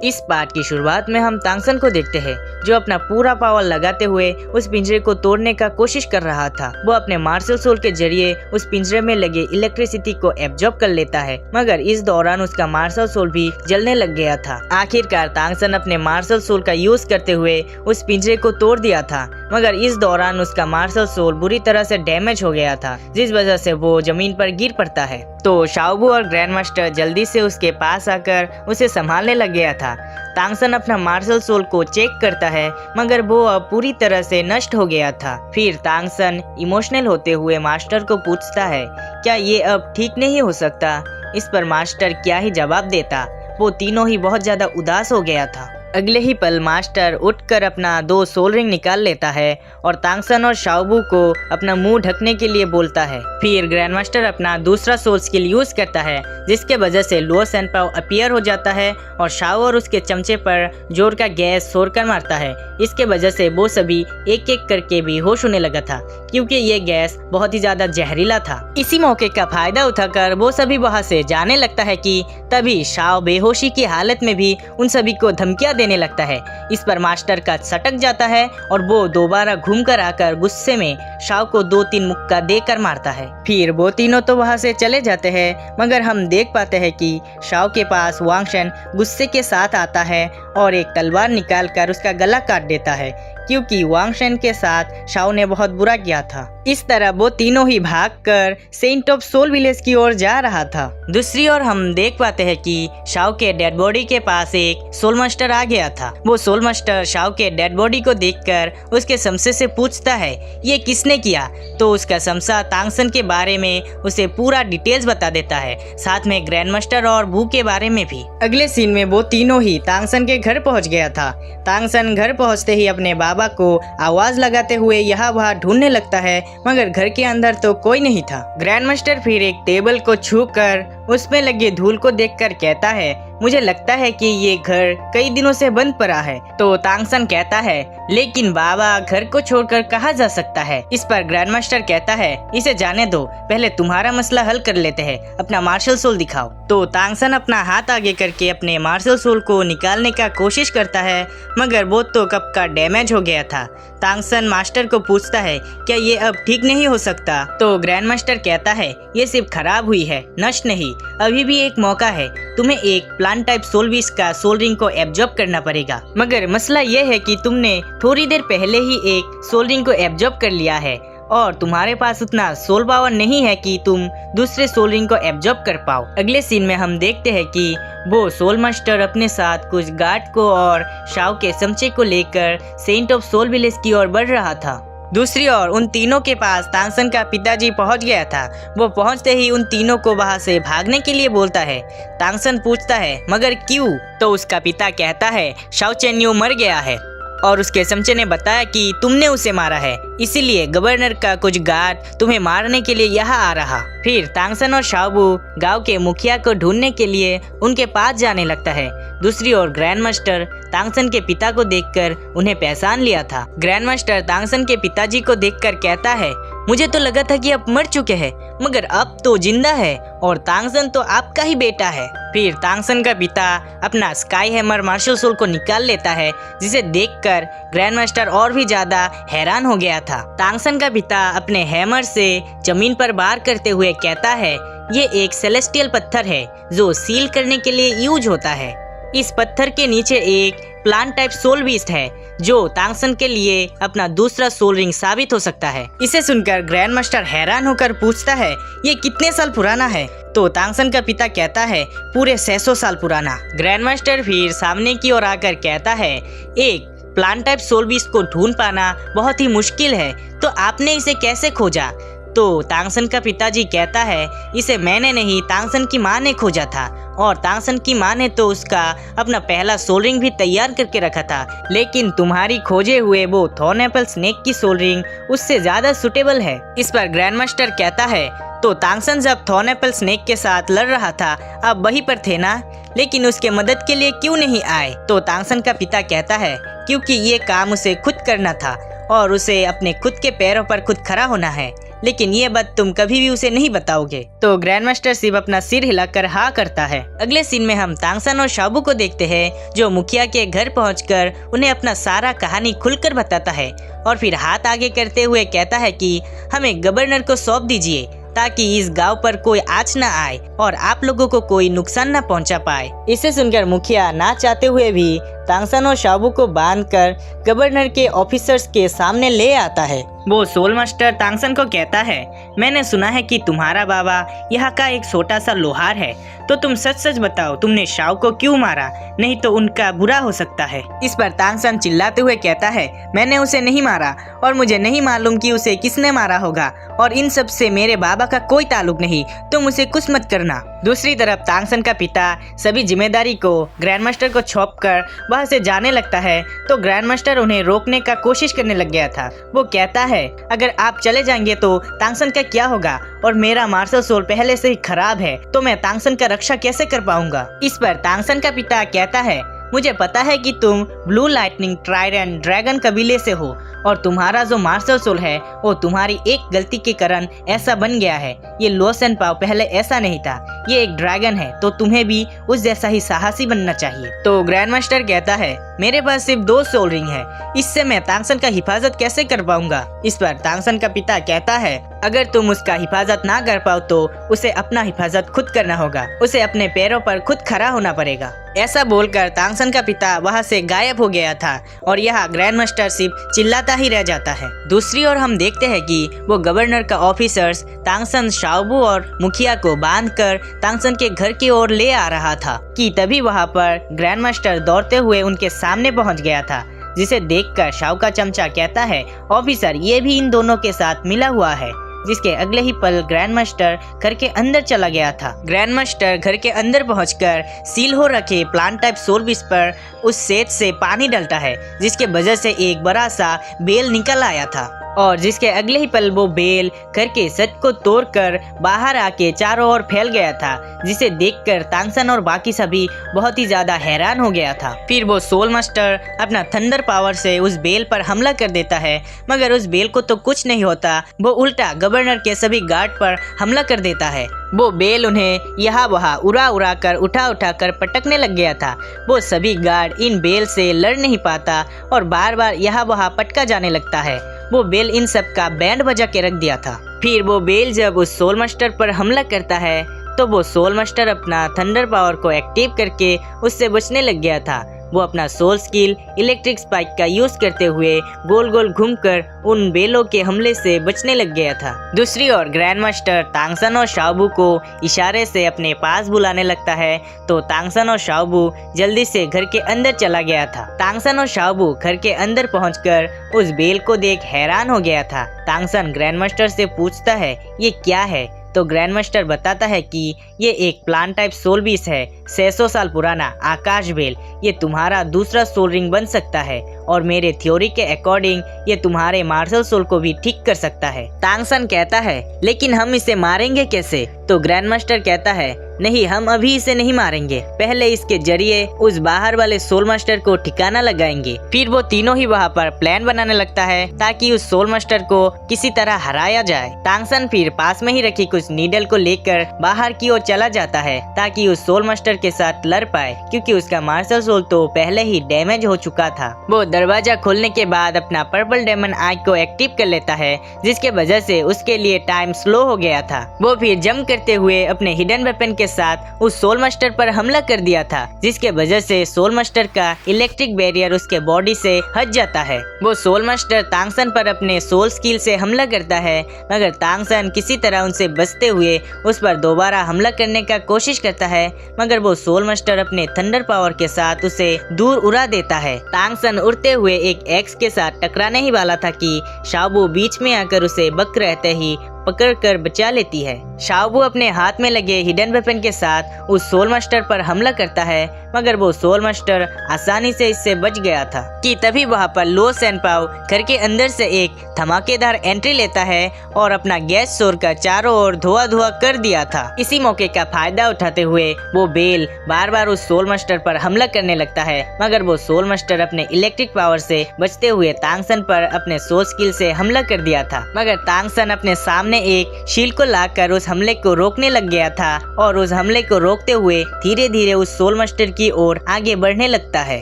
इस पार्ट की शुरुआत में हम तांगसन को देखते हैं जो अपना पूरा पावर लगाते हुए उस पिंजरे को तोड़ने का कोशिश कर रहा था। वो अपने मार्शल सोल के जरिए उस पिंजरे में लगे इलेक्ट्रिसिटी को एब्जॉर्ब कर लेता है, मगर इस दौरान उसका मार्शल सोल भी जलने लग गया था। आखिरकार तांगसन अपने मार्शल सोल का यूज करते हुए उस पिंजरे को तोड़ दिया था, मगर इस दौरान उसका मार्शल सोल बुरी तरह से डैमेज हो गया था, जिस वजह से वो जमीन पर गिर पड़ता है। तो शाओबू और ग्रैंड मास्टर जल्दी से उसके पास आकर उसे संभालने लग गया था। तांगसन अपना मार्शल सोल को चेक करता है, मगर वो अब पूरी तरह से नष्ट हो गया था। फिर तांगसन इमोशनल होते हुए मास्टर को पूछता है, क्या ये अब ठीक नहीं हो सकता? इस पर मास्टर क्या ही जवाब देता, वो तीनों ही बहुत ज्यादा उदास हो गया था। अगले ही पल मास्टर उठकर अपना 2 सोल रिंग निकाल लेता है और तांगसन और शाओबू को अपना मुंह ढकने के लिए बोलता है। फिर ग्रैंड मास्टर अपना दूसरा सोल स्किल यूज करता है, जिसके वजह से लुओ सेनपाओ अपीयर हो जाता है और शाओ और उसके चमचे पर जोर का गैस छोड़ कर मारता है। इसके वजह से वो सभी एक एक करके बेहोश होने लगा था, क्योंकि ये गैस बहुत ही ज्यादा जहरीला था। इसी मौके का फायदा उठाकर वो सभी वहाँ से जाने लगता है कि तभी शाओ बेहोशी की हालत में भी उन सभी को धमकियां देने लगता है। इस पर मास्टर का सटक जाता है और वो दोबारा घूमकर आकर गुस्से में शाओ को 2-3 मुक्का देकर मारता है। फिर वो तीनों तो वहाँ से चले जाते हैं, मगर हम देख पाते हैं कि शाओ के पास वांग शेन गुस्से के साथ आता है और एक तलवार निकालकर उसका गला काट देता है, क्योंकि वांग शेन के साथ शाओ ने बहुत बुरा किया था। इस तरह वो तीनों ही भागकर सेंट ऑफ सोल विलेज की ओर जा रहा था। दूसरी ओर हम देख पाते हैं कि शाओ के डेड बॉडी के पास एक सोल मास्टर आ गया था। वो सोल मास्टर शाओ के डेड बॉडी को देखकर उसके समसे से पूछता है, ये किसने किया? तो उसका समसा तांगसन के बारे में उसे पूरा डिटेल्स बता देता है, साथ में ग्रैंड मास्टर और बू के बारे में भी। अगले सीन में वो तीनों ही तांगसन के घर पहुंच गया था। तांगसन घर पहुंचते ही अपने बाबा को आवाज लगाते हुए यहाँ वहाँ ढूंढने लगता है, मगर घर के अंदर तो कोई नहीं था। ग्रैंड मास्टर फिर एक टेबल को छूकर उसमें लगे धूल को देखकर कहता है, मुझे लगता है कि ये घर कई दिनों से बंद पड़ा है। तो तांगसन कहता है, लेकिन बाबा घर को छोड़कर कहाँ जा सकता है? इस पर ग्रैंड मास्टर कहता है, इसे जाने दो, पहले तुम्हारा मसला हल कर लेते हैं, अपना मार्शल सोल दिखाओ। तो तांगसन अपना हाथ आगे करके अपने मार्शल सोल को निकालने का कोशिश करता है, मगर वो तो कब का डैमेज हो गया था। तांगसन मास्टर को पूछता है, क्या ये अब ठीक नहीं हो सकता? तो ग्रैंड मास्टर कहता है, ये सिर्फ खराब हुई है, नष्ट नहीं। अभी भी एक मौका है, तुम्हें एक प्लांट टाइप सोल विश का सोल रिंग को एब्जॉर्ब करना पड़ेगा। मगर मसला ये है कि तुमने थोड़ी देर पहले ही एक सोल रिंग को एब्जॉर्ब कर लिया है और तुम्हारे पास उतना सोल पावर नहीं है कि तुम दूसरे सोल रिंग को एब्जॉर्ब कर पाओ। अगले सीन में हम देखते हैं कि वो सोल मास्टर अपने साथ कुछ गार्ड को और शाओ के चमचे को लेकर सेंट ऑफ सोल विलेज की ओर बढ़ रहा था। दूसरी ओर उन तीनों के पास तांगसन का पिताजी पहुंच गया था। वो पहुंचते ही उन तीनों को वहां से भागने के लिए बोलता है। तांगसन पूछता है, मगर क्यों? तो उसका पिता कहता है, शाओ चेन्यू मर गया है और उसके चमचे ने बताया कि तुमने उसे मारा है, इसीलिए गवर्नर का कुछ गार्ड तुम्हें मारने के लिए यहाँ आ रहा। फिर तांगसन और शाओबू गांव के मुखिया को ढूंढने के लिए उनके पास जाने लगता है। दूसरी ओर ग्रैंड मास्टर तांगसन के पिता को देखकर उन्हें पहचान लिया था। ग्रैंड मास्टर तांगसन के पिताजी को देखकर कहता है, मुझे तो लगा था कि अब मर चुके हैं, मगर अब तो जिंदा है और तांगसन तो आपका ही बेटा है। फिर तांगसन का पिता अपना स्काई हैमर मार्शल सोल को निकाल लेता है, जिसे देखकर ग्रैंड मास्टर और भी ज्यादा हैरान हो गया था। तांगसन का पिता अपने हैमर से जमीन पर वार करते हुए कहता है, ये एक सेलेस्टियल पत्थर है जो सील करने के लिए यूज होता है। इस पत्थर के नीचे एक प्लांट टाइप सोल बीस्ट है जो तांगसन के लिए अपना दूसरा सोल रिंग साबित हो सकता है। इसे सुनकर ग्रैंड मास्टर हैरान होकर पूछता है, ये कितने साल पुराना है? तो तांगसन का पिता कहता है, पूरे 600 साल पुराना। ग्रैंड मास्टर फिर सामने की ओर आकर कहता है, एक प्लांट टाइप सोल बीस्ट को ढूंढ पाना बहुत ही मुश्किल है, तो आपने इसे कैसे खोजा? तो तांगसन का पिताजी कहता है, इसे मैंने नहीं, तांगसन की माँ ने खोजा था और तांगसन की माँ ने तो उसका अपना पहला सोल रिंग भी तैयार करके रखा था, लेकिन तुम्हारी खोजे हुए वो थॉर्न एप्पल स्नेक की सोल रिंग उससे ज्यादा सुटेबल है। इस पर ग्रैंड मास्टर कहता है, तो तांगसन जब थॉर्न एप्पल स्नेक के साथ लड़ रहा था आप वहीं पर थे ना, लेकिन उसके मदद के लिए क्यों नहीं आए? तो तांगसन का पिता कहता है, क्योंकि ये काम उसे खुद करना था और उसे अपने खुद के पैरों पर खुद खड़ा होना है, लेकिन ये बात तुम कभी भी उसे नहीं बताओगे। तो ग्रैंड मास्टर शिव अपना सिर हिलाकर हाँ करता है। अगले सीन में हम तांगसन और शाओबू को देखते हैं जो मुखिया के घर पहुंचकर उन्हें अपना सारा कहानी खुलकर बताता है और फिर हाथ आगे करते हुए कहता है कि हमें गवर्नर को सौंप दीजिए ताकि इस गांव पर कोई आँच न आए और आप लोगों को कोई नुकसान न पहुंचा पाए। इसे सुनकर मुखिया ना चाहते हुए भी तांगसन और शाओबू को बांधकर गवर्नर के ऑफिसर्स के सामने ले आता है। वो सोल मास्टर तांगसन को कहता है, मैंने सुना है कि तुम्हारा बाबा यहाँ का एक छोटा सा लोहार है, तो तुम सच सच बताओ तुमने शाओ को क्यों मारा, नहीं तो उनका बुरा हो सकता है। इस पर तांगसन चिल्लाते हुए कहता है, मैंने उसे नहीं मारा और मुझे नहीं मालूम कि उसे किसने मारा होगा और इन सब से मेरे बाबा का कोई ताल्लुक नहीं, तुम उसे कुछ मत करना। दूसरी तरफ तांगसन का पिता सभी जिम्मेदारी को ग्रैंड मास्टर को सौंपकर वहां से जाने लगता है, तो ग्रैंड मास्टर उन्हें रोकने का कोशिश करने लग गया था। वो कहता है, अगर आप चले जाएंगे तो तांगसन का क्या होगा और मेरा मार्शल सोल पहले से ही खराब है, तो मैं तांगसन का रक्षा कैसे कर पाऊंगा। इस पर तांगसन का पिता कहता है, मुझे पता है कि तुम ब्लू लाइटनिंग ट्राइडेंट ड्रैगन कबीले से हो और तुम्हारा जो मार्शल सोल है वो तुम्हारी एक गलती के कारण ऐसा बन गया है। ये लो सेन पाओ पहले ऐसा नहीं था, ये एक ड्रैगन है, तो तुम्हें भी उस जैसा ही साहसी बनना चाहिए। तो ग्रैंड मास्टर कहता है, मेरे पास सिर्फ 2 सोल रिंग है, इससे मैं तांगसन का हिफाजत कैसे कर पाऊंगा। इस पर तांगसन का पिता कहता है, अगर तुम उसका हिफाजत ना कर पाओ तो उसे अपना हिफाजत खुद करना होगा, उसे अपने पैरों पर खुद खड़ा होना पड़ेगा। ऐसा बोलकर तांगसन का पिता वहां से गायब हो गया था और यहाँ ग्रैंड मास्टर शिव चिल्लाता ही रह जाता है। दूसरी ओर हम देखते हैं कि वो गवर्नर का ऑफिसर्स तांगसन, शाओबू और मुखिया को बांधकर तांगसन के घर की ओर ले आ रहा था कि तभी वहाँ पर ग्रैंड मास्टर दौड़ते हुए उनके सामने पहुँच गया था, जिसे देखकर शाओ का चमचा कहता है, ऑफिसर ये भी इन दोनों के साथ मिला हुआ है। जिसके अगले ही पल ग्रैंड मास्टर घर के अंदर चला गया था। ग्रैंड मास्टर घर के अंदर पहुंचकर सील हो रखे प्लांट टाइप सोल बीज पर उस सेट से पानी डालता है, जिसके वजह से एक बड़ा सा बेल निकल आया था और जिसके अगले ही पल वो बेल घर के छत को तोड़कर बाहर आके चारों ओर फैल गया था, जिसे देखकर तांगसन और बाकी सभी बहुत ही ज्यादा हैरान हो गया था। फिर वो सोल मास्टर अपना थंडर पावर से उस बेल पर हमला कर देता है, मगर उस बेल को तो कुछ नहीं होता, वो उल्टा गवर्नर के सभी गार्ड पर हमला कर देता है। वो बेल उन्हें यहाँ वहाँ उड़ा कर उठा कर पटकने लग गया था। वो सभी गार्ड इन बेल से लड़ नहीं पाता और बार बार यहाँ वहाँ पटका जाने लगता है। वो बेल इन सब का बैंड बजा के रख दिया था। फिर वो बेल जब उस सोल मास्टर पर हमला करता है तो वो सोल मास्टर अपना थंडर पावर को एक्टिव करके उससे बचने लग गया था। वो अपना सोल स्किल इलेक्ट्रिक स्पाइक का यूज करते हुए गोल गोल घूमकर उन बेलों के हमले से बचने लग गया था। दूसरी ओर ग्रैंड मास्टर तांगसन और शाओबू को इशारे से अपने पास बुलाने लगता है, तो तांगसन और शाओबू जल्दी से घर के अंदर चला गया था। तांगसन और शाओबू घर के अंदर पहुंचकर उस बेल को देख हैरान हो गया था। तांगसन ग्रैंड मास्टर से पूछता है, ये क्या है? तो ग्रैंड मास्टर बताता है कि ये एक प्लांट टाइप सोल बीस है, 600 साल पुराना आकाश बेल। ये तुम्हारा दूसरा सोल रिंग बन सकता है और मेरे थ्योरी के अकॉर्डिंग ये तुम्हारे मार्शल सोल को भी ठीक कर सकता है। तांगसन कहता है, लेकिन हम इसे मारेंगे कैसे? तो ग्रैंड मास्टर कहता है, नहीं, हम अभी इसे नहीं मारेंगे, पहले इसके जरिए उस बाहर वाले सोल मास्टर को ठिकाना लगाएंगे। फिर वो तीनों ही वहाँ पर प्लान बनाने लगता है ताकि उस सोल मास्टर को किसी तरह हराया जाए। तांगसन फिर पास में ही रखी कुछ नीडल को लेकर बाहर की ओर चला जाता है ताकि उस सोल मास्टर के साथ लड़ पाए, क्योंकि उसका मार्शल सोल तो पहले ही डैमेज हो चुका था। वो दरवाजा खोलने के बाद अपना पर्पल डेमन आई को एक्टिव कर लेता है, जिसके वजह से उसके लिए टाइम स्लो हो गया था। वो फिर जंप करते हुए अपने हिडन वेपन के साथ उस सोल मास्टर पर हमला कर दिया था, जिसके वजह से सोल मास्टर का इलेक्ट्रिक बैरियर उसके बॉडी से हट जाता है। वो सोल मास्टर तांगसन पर अपने सोल स्किल से हमला करता है, मगर तांगसन किसी तरह उनसे बचते हुए उस पर दोबारा हमला करने का कोशिश करता है, मगर वो सोल मास्टर अपने थंडर पावर के साथ उसे दूर उड़ा देता है। तांगसन उड़ते हुए एक एक्स के साथ टकराने ही वाला था कि शाओबू बीच में आकर उसे बक रहते ही पकड़कर बचा लेती है। शाओबू अपने हाथ में लगे हिडन वेपन के साथ उस सोल मास्टर पर हमला करता है, मगर वो सोल मास्टर आसानी से इससे बच गया था कि तभी वहाँ पर लो सैनपाओ घर के अंदर से एक धमाकेदार एंट्री लेता है और अपना गैस शोर का चारों ओर धुआं धुआं कर दिया था। इसी मौके का फायदा उठाते हुए वो बेल बार बार उस सोल मास्टर पर हमला करने लगता है, मगर वो सोल मास्टर अपने इलेक्ट्रिक पावर से बचते हुए तांगसन पर अपने सोल स्किल से हमला कर दिया था। मगर तांगसन अपने सामने एक शील्ड को लाकर उस हमले को रोकने लग गया था और उस हमले को रोकते हुए धीरे धीरे उस सोल मास्टर की ओर आगे बढ़ने लगता है।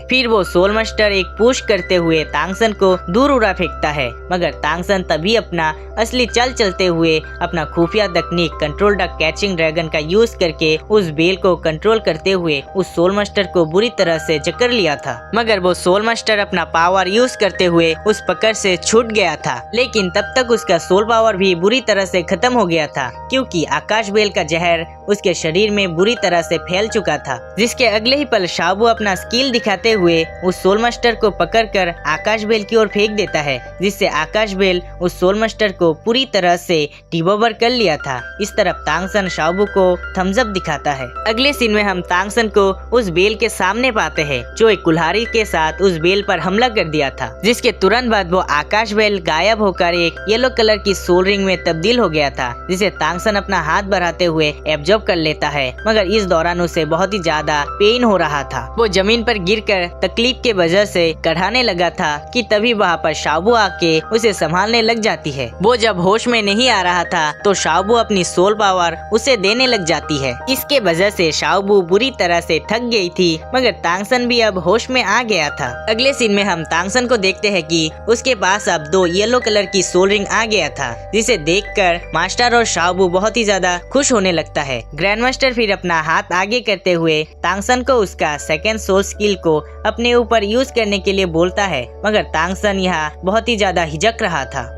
फिर वो सोल मास्टर एक पुश करते हुए तांगसन को दूर उड़ा फेंकता है, मगर तांगसन तभी अपना असली चल चलते हुए अपना खुफिया तकनीक कंट्रोल द कैचिंग ड्रैगन का यूज करके उस बेल को कंट्रोल करते हुए उस सोल मास्टर को बुरी तरह से जकड़ लिया था। मगर वो सोल मास्टर अपना पावर यूज करते हुए उस पकड़ से छूट गया था, लेकिन तब तक उसका सोल पावर भी बुरी तरह से खत्म हो गया था, क्योंकि आकाश बेल का जहर उसके शरीर में बुरी तरह से फैल चुका था। जिसके अगले ही पल शाओबू अपना स्किल दिखाते हुए उस सोल मास्टर को पकड़कर आकाश बेल की ओर फेंक देता है, जिससे आकाश बेल उस सोल मास्टर को पूरी तरह से डिबोबर कर लिया था। इस तरफ तांगसन शाओबू को थम्स अप दिखाता है। अगले सीन में हम तांगसन को उस बेल के सामने पाते हैं, जो एक कुल्हाड़ी के साथ उस बेल पर हमला कर दिया था, जिसके तुरंत बाद वो आकाश बेल गायब होकर एक येलो कलर की सोल रिंग में तब्दील हो गया था, जिसे तांगसन अपना हाथ बढ़ाते हुए एब्जॉर्ब कर लेता है। मगर इस दौरान उसे बहुत ही ज्यादा पेन हो रहा था। वो जमीन पर गिरकर तकलीफ के वजह से कढ़ाने लगा था कि तभी वहाँ पर शाओबू आके उसे संभालने लग जाती है। वो जब होश में नहीं आ रहा था तो शाओबू अपनी सोल पावर उसे देने लग जाती है। इसके वजह से शाओबू बुरी तरह से थक गई थी, मगर तांगसन भी अब होश में आ गया था। अगले सीन में हम तांगसन को देखते हैं कि उसके पास अब 2 येलो कलर की सोल रिंग आ गया था, जिसे देखकर मास्टर और शाओबू बहुत ही ज्यादा खुश होने लगता है। ग्रैंड मास्टर फिर अपना हाथ आगे करते हुए तांगसन को उसका सेकंड सोल स्किल को अपने ऊपर यूज करने के लिए बोलता है, मगर तांगसन यहाँ बहुत ही ज्यादा हिचक रहा था।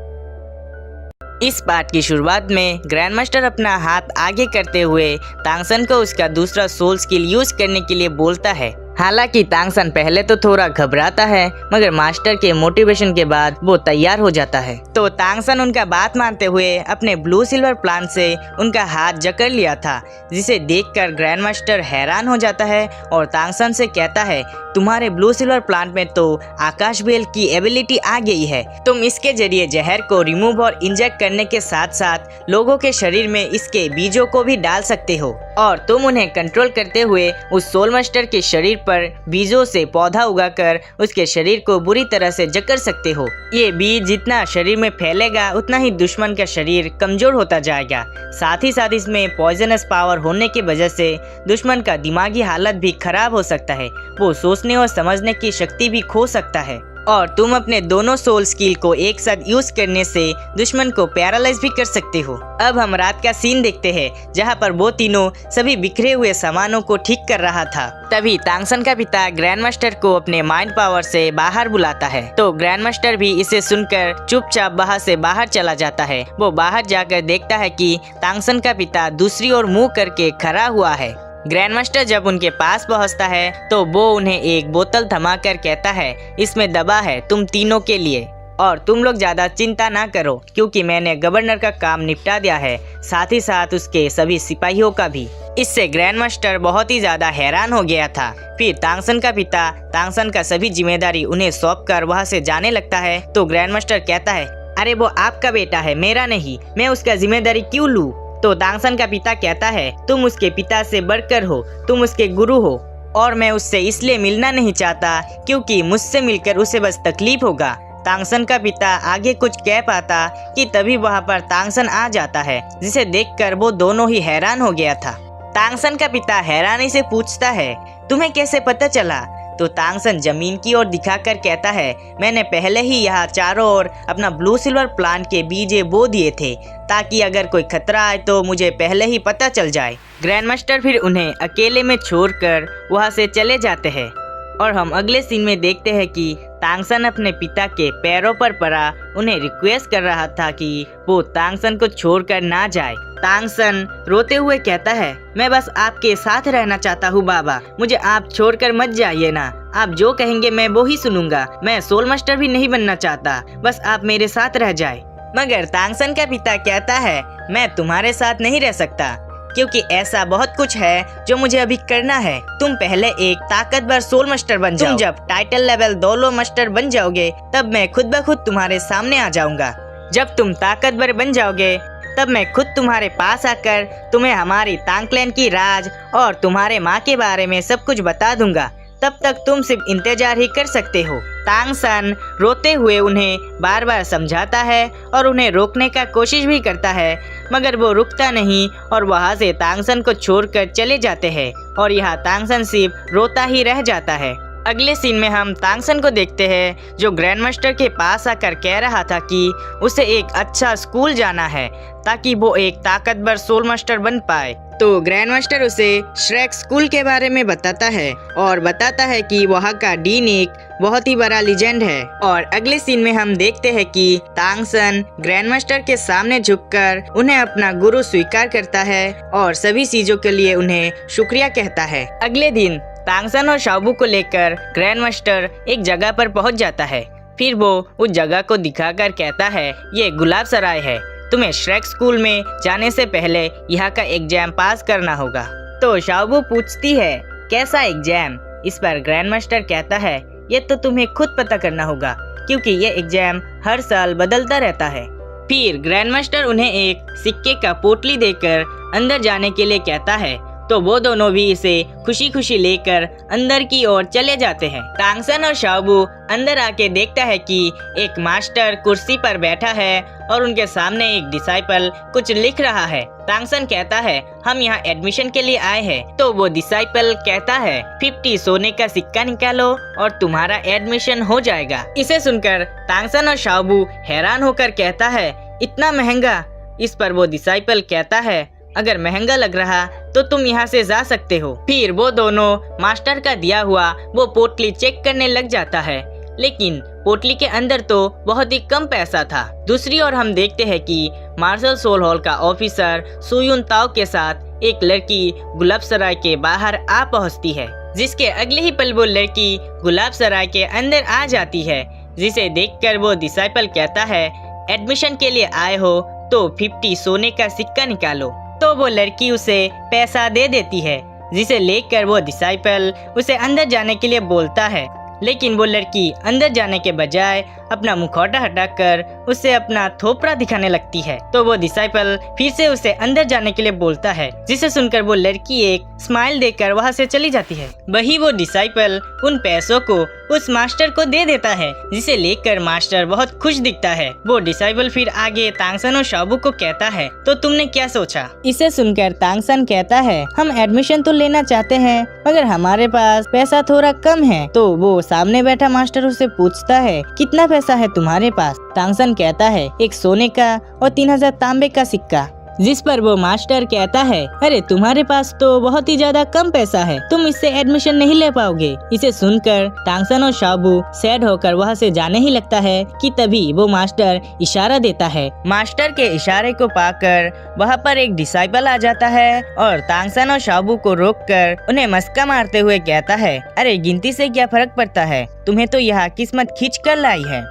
इस पार्ट की शुरुआत में ग्रैंड मास्टर अपना हाथ आगे करते हुए तांगसन को उसका दूसरा सोल स्किल यूज करने के लिए बोलता है। हालांकि तांगसन पहले तो थोड़ा घबराता है, मगर मास्टर के मोटिवेशन के बाद वो तैयार हो जाता है। तो तांगसन उनका बात मानते हुए अपने ब्लू सिल्वर प्लांट से उनका हाथ जकड़ लिया था, जिसे देखकर ग्रैंड मास्टर हैरान हो जाता है और तांगसन से कहता है, तुम्हारे ब्लू सिल्वर प्लांट में तो आकाश बेल की एबिलिटी आ गई है। तुम इसके जरिए जहर को रिमूव और इंजेक्ट करने के साथ साथ लोगों के शरीर में इसके बीजों को भी डाल सकते हो, और तुम उन्हें कंट्रोल करते हुए उस सोल मास्टर के शरीर पर बीजों से पौधा उगाकर उसके शरीर को बुरी तरह से जकड़ सकते हो। ये बीज जितना शरीर में फैलेगा उतना ही दुश्मन का शरीर कमजोर होता जाएगा। साथ ही साथ इसमें पॉइजनस पावर होने की वजह से दुश्मन का दिमागी हालत भी खराब हो सकता है, वो सोचने और समझने की शक्ति भी खो सकता है, और तुम अपने दोनों सोल स्किल को एक साथ यूज करने से दुश्मन को पैरालाइज भी कर सकते हो। अब हम रात का सीन देखते हैं, जहां पर वो तीनों सभी बिखरे हुए सामानों को ठीक कर रहा था। तभी तांगसन का पिता ग्रैंड मास्टर को अपने माइंड पावर से बाहर बुलाता है, तो ग्रैंड मास्टर भी इसे सुनकर चुपचाप वहां से बाहर चला जाता है। वो बाहर जाकर देखता है कि तांगसन का पिता दूसरी ओर मुंह करके खड़ा हुआ है। ग्रैंड मास्टर जब उनके पास पहुंचता है तो वो उन्हें एक बोतल थमाकर कहता है, इसमें दवा है तुम तीनों के लिए, और तुम लोग ज्यादा चिंता ना करो क्योंकि मैंने गवर्नर का काम निपटा दिया है, साथ ही साथ उसके सभी सिपाहियों का भी। इससे ग्रैंड मास्टर बहुत ही ज्यादा हैरान हो गया था। फिर तांगसन का पिता तांगसन का सभी जिम्मेदारी उन्हें सौंप कर वहाँ से जाने लगता है, तो ग्रैंड मास्टर कहता है, अरे वो आपका बेटा है, मेरा नहीं, मैं उसका जिम्मेदारी क्यों लूँ। तो तांगसन का पिता कहता है, तुम उसके पिता से बढ़कर हो, तुम उसके गुरु हो, और मैं उससे इसलिए मिलना नहीं चाहता क्योंकि मुझसे मिलकर उसे बस तकलीफ होगा। तांगसन का पिता आगे कुछ कह पाता कि तभी वहाँ पर तांगसन आ जाता है, जिसे देखकर वो दोनों ही हैरान हो गया था। तांगसन का पिता हैरानी से पूछता है, तुम्हें कैसे पता चला। तो तांगसन जमीन की ओर दिखाकर कहता है, मैंने पहले ही यहाँ चारों ओर अपना ब्लू सिल्वर प्लांट के बीज बो दिए थे, ताकि अगर कोई खतरा आए तो मुझे पहले ही पता चल जाए। ग्रैंड मास्टर फिर उन्हें अकेले में छोड़कर वहाँ से चले जाते हैं, और हम अगले सीन में देखते हैं कि तांगसन अपने पिता के पैरों पर पड़ा उन्हें रिक्वेस्ट कर रहा था कि वो तांगसन को छोड़कर ना जाए। तांगसन रोते हुए कहता है, मैं बस आपके साथ रहना चाहता हूँ बाबा, मुझे आप छोड़कर मत जाइए ना, आप जो कहेंगे मैं वो ही सुनूंगा, मैं सोल मास्टर भी नहीं बनना चाहता, बस आप मेरे साथ रह जाए। मगर तांगसन का पिता कहता है मैं तुम्हारे साथ नहीं रह सकता, क्योंकि ऐसा बहुत कुछ है जो मुझे अभी करना है। तुम पहले एक ताकतवर सोल मास्टर बन जाओ। तुम जब टाइटल लेवल दोलो मास्टर बन जाओगे तब मैं खुद ब खुद तुम्हारे सामने आ जाऊंगा। जब तुम ताकतवर बन जाओगे तब मैं खुद तुम्हारे पास आकर तुम्हें हमारी तांग क्लैन की राज और तुम्हारे माँ के बारे में सब कुछ बता दूंगा। तब तक तुम सिर्फ इंतजार ही कर सकते हो। तांगसन रोते हुए उन्हें बार बार समझाता है और उन्हें रोकने का कोशिश भी करता है, मगर वो रुकता नहीं और वहाँ से तांगसन को छोड़कर चले जाते हैं और यहाँ तांगसन सिर्फ रोता ही रह जाता है। अगले सीन में हम तांगसन को देखते हैं जो ग्रैंड मास्टर के पास आकर कह रहा था कि उसे एक अच्छा स्कूल जाना है ताकि वो एक ताकतवर सोल मास्टर बन पाए। तो ग्रैंड मास्टर उसे श्रेक स्कूल के बारे में बताता है और बताता है कि वहाँ का डीन एक बहुत ही बड़ा लीजेंड है। और अगले सीन में हम देखते हैं कि तांगसन ग्रैंड मास्टर के सामने झुककर उन्हें अपना गुरु स्वीकार करता है और सभी चीजों के लिए उन्हें शुक्रिया कहता है। अगले दिन तांगसन और शाओबू को लेकर ग्रैंड मास्टर एक जगह पर पहुंच जाता है। फिर वो उस जगह को दिखाकर कहता है ये गुलाब सराय है, तुम्हें श्रेक स्कूल में जाने से पहले यहाँ का एग्जाम पास करना होगा। तो शाओबू पूछती है कैसा एग्जाम? इस पर ग्रैंड मास्टर कहता है ये तो तुम्हें खुद पता करना होगा, क्योंकि ये एग्जाम हर साल बदलता रहता है। फिर ग्रैंड मास्टर उन्हें एक सिक्के का पोटली देकर अंदर जाने के लिए कहता है, तो वो दोनों भी इसे खुशी खुशी लेकर अंदर की ओर चले जाते हैं। तांगसन और शाओबू अंदर आके देखता है कि एक मास्टर कुर्सी पर बैठा है और उनके सामने एक डिसाइपल कुछ लिख रहा है। तांगसन कहता है हम यहाँ एडमिशन के लिए आए हैं। तो वो डिसाइपल कहता है 50 सोने का सिक्का निकालो और तुम्हारा एडमिशन हो जाएगा। इसे सुनकर तांगसन और शाओबू हैरान होकर कहता है इतना महंगा? इस पर वो डिसाइपल कहता है अगर महंगा लग रहा तो तुम यहाँ से जा सकते हो। फिर वो दोनों मास्टर का दिया हुआ वो पोटली चेक करने लग जाता है, लेकिन पोटली के अंदर तो बहुत ही कम पैसा था। दूसरी ओर हम देखते हैं कि मार्शल सोल हॉल का ऑफिसर सुयुन ताओ के साथ एक लड़की गुलाब सराय के बाहर आ पहुँचती है, जिसके अगले ही पल वो लड़की गुलाब सराय के अंदर आ जाती है, जिसे देखकर वो डिसाइपल कहता है एडमिशन के लिए आए हो तो 50 सोने का सिक्का निकालो। तो वो लड़की उसे पैसा दे देती है, जिसे लेकर वो डिसाइपल उसे अंदर जाने के लिए बोलता है, लेकिन वो लड़की अंदर जाने के बजाय अपना मुखौटा हटाकर उसे अपना थोपड़ा दिखाने लगती है। तो वो डिसाइपल फिर से उसे अंदर जाने के लिए बोलता है, जिसे सुनकर वो लड़की एक स्माइल देकर वहाँ से चली जाती है। वही वो डिसाइपल उन पैसों को उस मास्टर को दे देता है, जिसे लेकर मास्टर बहुत खुश दिखता है। वो डिसाइपल फिर आगे तांगसन और शाओबू को कहता है तो तुमने क्या सोचा? इसे सुनकर तांगसन कहता है हम एडमिशन तो लेना चाहते हैं, मगर हमारे पास पैसा थोड़ा कम है। तो वो सामने बैठा मास्टर उसे पूछता है कितना पैसा है तुम्हारे पास? तांगसन कहता है एक सोने का और 3000 तांबे का सिक्का। जिस पर वो मास्टर कहता है अरे तुम्हारे पास तो बहुत ही ज्यादा कम पैसा है, तुम इससे एडमिशन नहीं ले पाओगे। इसे सुनकर तांगसन और शाओबू सैड होकर वहाँ से जाने ही लगता है कि तभी वो मास्टर इशारा देता है। मास्टर के इशारे को पाकर वहाँ पर एक डिसाइपल आ जाता है और तांगसन और शाओबू को रोककर उन्हें मस्का मारते हुए कहता है अरे गिनती से क्या फर्क पड़ता है, तुम्हें तो यहाँ किस्मत खींच कर लाई है।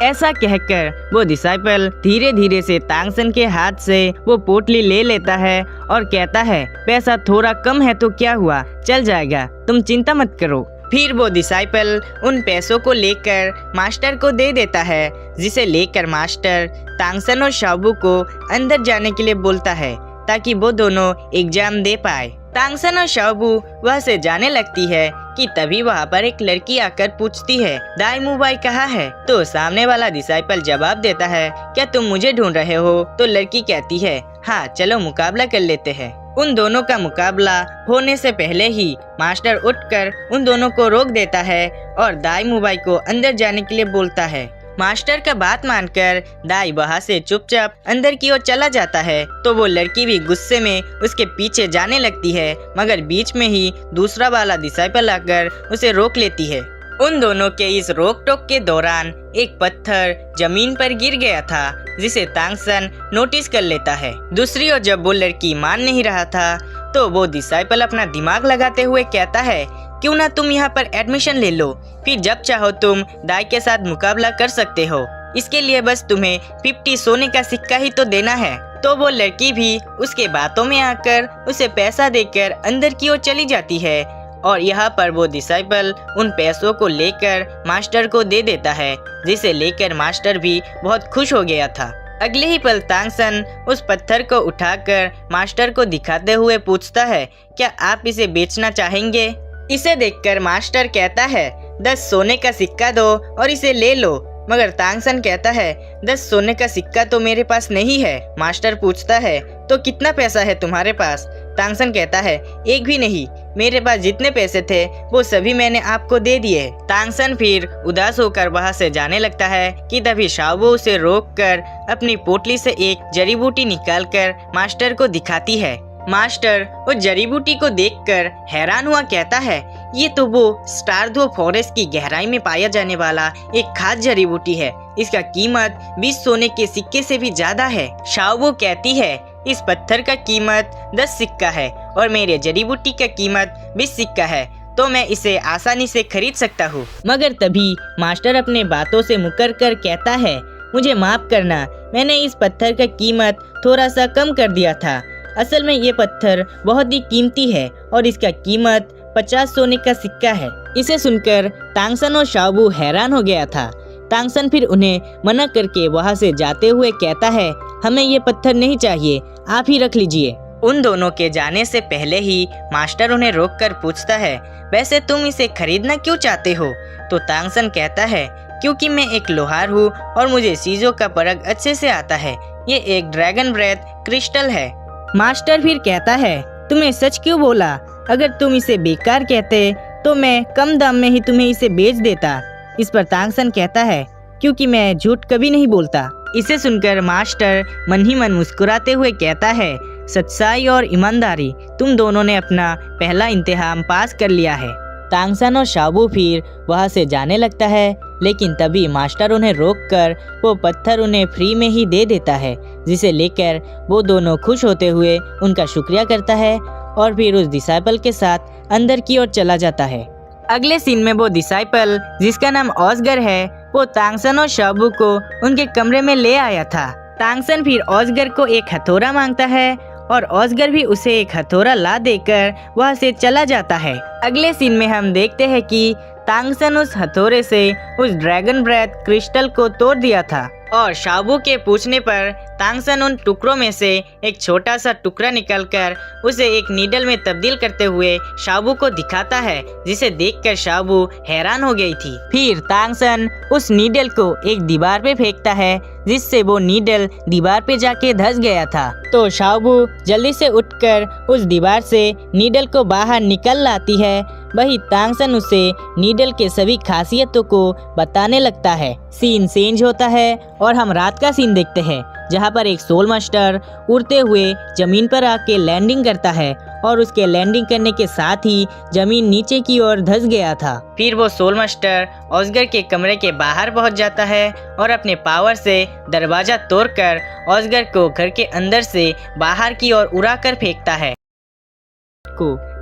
ऐसा कहकर वो डिसाइपल धीरे धीरे से तांगसन के हाथ से वो पोटली ले लेता है और कहता है पैसा थोड़ा कम है तो क्या हुआ, चल जाएगा, तुम चिंता मत करो। फिर वो डिसाइपल उन पैसों को लेकर मास्टर को दे देता है, जिसे लेकर मास्टर तांगसन और शाओबू को अंदर जाने के लिए बोलता है ताकि वो दोनों एग्जाम दे पाए। तांगसन और शाओबू वहाँ से जाने लगती है कि तभी वहाँ पर एक लड़की आकर पूछती है दाई मुबाई कहाँ है? तो सामने वाला डिसाइपल जवाब देता है क्या तुम मुझे ढूंढ रहे हो? तो लड़की कहती है हाँ चलो मुकाबला कर लेते हैं। उन दोनों का मुकाबला होने से पहले ही मास्टर उठकर उन दोनों को रोक देता है और दाई मुबाई को अंदर जाने के लिए बोलता है। मास्टर का बात मानकर दाई वहाँ से चुपचाप अंदर की ओर चला जाता है। तो वो लड़की भी गुस्से में उसके पीछे जाने लगती है, मगर बीच में ही दूसरा वाला डिसाइपल आकर उसे रोक लेती है। उन दोनों के इस रोक टोक के दौरान एक पत्थर जमीन पर गिर गया था, जिसे तांगसन नोटिस कर लेता है। दूसरी ओर जब वो लड़की मान नहीं रहा था तो वो डिसाइपल अपना दिमाग लगाते हुए कहता है क्यों ना तुम यहाँ पर एडमिशन ले लो, फिर जब चाहो तुम दाई के साथ मुकाबला कर सकते हो। इसके लिए बस तुम्हें 50 सोने का सिक्का ही तो देना है। तो वो लड़की भी उसके बातों में आकर उसे पैसा देकर अंदर की ओर चली जाती है और यहाँ पर वो डिसाइपल उन पैसों को लेकर मास्टर को दे देता है, जिसे लेकर मास्टर भी बहुत खुश हो गया था। अगले ही पल तांगसन उस पत्थर को उठाकर मास्टर को दिखाते हुए पूछता है, क्या आप इसे बेचना चाहेंगे? इसे देखकर मास्टर कहता है, 10 सोने का सिक्का दो और इसे ले लो। मगर तांगसन कहता है, 10 सोने का सिक्का तो मेरे पास नहीं है। मास्टर पूछता है, तो कितना पैसा है तुम्हारे पास? तांगसन कहता है, एक भी नहीं, मेरे पास जितने पैसे थे वो सभी मैंने आपको दे दिए। तांगसन फिर उदास होकर वहाँ से जाने लगता है कि तभी शाओबो उसे रोककर अपनी पोटली से एक जड़ी बूटी निकालकर मास्टर को दिखाती है। मास्टर उस जड़ी बूटी को देखकर हैरान हुआ कहता है, ये तो वो स्टारधो फॉरेस्ट की गहराई में पाया जाने वाला एक खास जड़ी बूटी है। इसका कीमत 20 सोने के सिक्के से भी ज्यादा है। शाओबो कहती है, इस पत्थर का कीमत 10 सिक्का है और मेरे जड़ी बूटी का कीमत 20 सिक्का है, तो मैं इसे आसानी से खरीद सकता हूँ। मगर तभी मास्टर अपने बातों से मुकर कर कहता है, मुझे माफ करना, मैंने इस पत्थर का कीमत थोड़ा सा कम कर दिया था। असल में ये पत्थर बहुत ही कीमती है और इसका कीमत 50 सोने का सिक्का है। इसे सुनकर तांगसन और शाओबो हैरान हो गया था। तांगसन फिर उन्हें मना करके वहाँ से जाते हुए कहता है, हमें ये पत्थर नहीं चाहिए, आप ही रख लीजिए। उन दोनों के जाने से पहले ही मास्टर उन्हें रोककर पूछता है, वैसे तुम इसे खरीदना क्यों चाहते हो? तो तांगसन कहता है, क्योंकि मैं एक लोहार हूँ और मुझे चीजों का परख अच्छे से आता है। ये एक ड्रैगन ब्रेथ क्रिस्टल है। मास्टर फिर कहता है, तुम्हें सच क्यों बोला? अगर तुम इसे बेकार कहते तो मैं कम दाम में ही तुम्हें इसे बेच देता। इस पर तांगसन कहता है, क्योंकि मैं झूठ कभी नहीं बोलता। इसे सुनकर मास्टर मन ही मन मुस्कुराते हुए कहता है, सच्चाई और ईमानदारी, तुम दोनों ने अपना पहला इम्तिहान पास कर लिया है। तांगसन और शाओबो फिर वहाँ से जाने लगता है, लेकिन तभी मास्टर उन्हें रोककर वो पत्थर उन्हें फ्री में ही दे देता है, जिसे लेकर वो दोनों खुश होते हुए उनका शुक्रिया करता है और फिर उस डिसाइपल के साथ अंदर की ओर चला जाता है। अगले सीन में वो डिसाइपल जिसका नाम ऑस्गर है, वो तांगसन और शाओबो को उनके कमरे में ले आया था। तांगसन फिर ऑस्गर को एक हथौड़ा मांगता है और ऑस्गर भी उसे एक हथौड़ा ला देकर वहाँ से चला जाता है। अगले सीन में हम देखते हैं कि तांगसन उस हथौड़े से उस ड्रैगन ब्रेथ क्रिस्टल को तोड़ दिया था और शाओबो के पूछने पर तांगसन उन टुकड़ों में से एक छोटा सा टुकड़ा निकालकर उसे एक नीडल में तब्दील करते हुए शाओबो को दिखाता है, जिसे देखकर शाओबो हैरान हो गई थी। फिर तांगसन उस नीडल को एक दीवार पे फेंकता है, जिससे वो नीडल दीवार पे जाके धंस गया था। तो शाओबो जल्दी से उठकर उस दीवार से नीडल को बाहर निकल लाती है। वही तांगसन उसे नीडल के सभी खासियतों को बताने लगता है। सीन चेंज होता है और हम रात का सीन देखते हैं, जहाँ पर एक सोल मास्टर उड़ते हुए जमीन पर आके लैंडिंग करता है और उसके लैंडिंग करने के साथ ही जमीन नीचे की ओर धंस गया था। फिर वो सोल मास्टर ऑस्गर के कमरे के बाहर पहुंच जाता है और अपने पावर से दरवाजा तोड़कर ऑस्गर को घर के अंदर से बाहर की ओर उड़ा कर फेंकता है।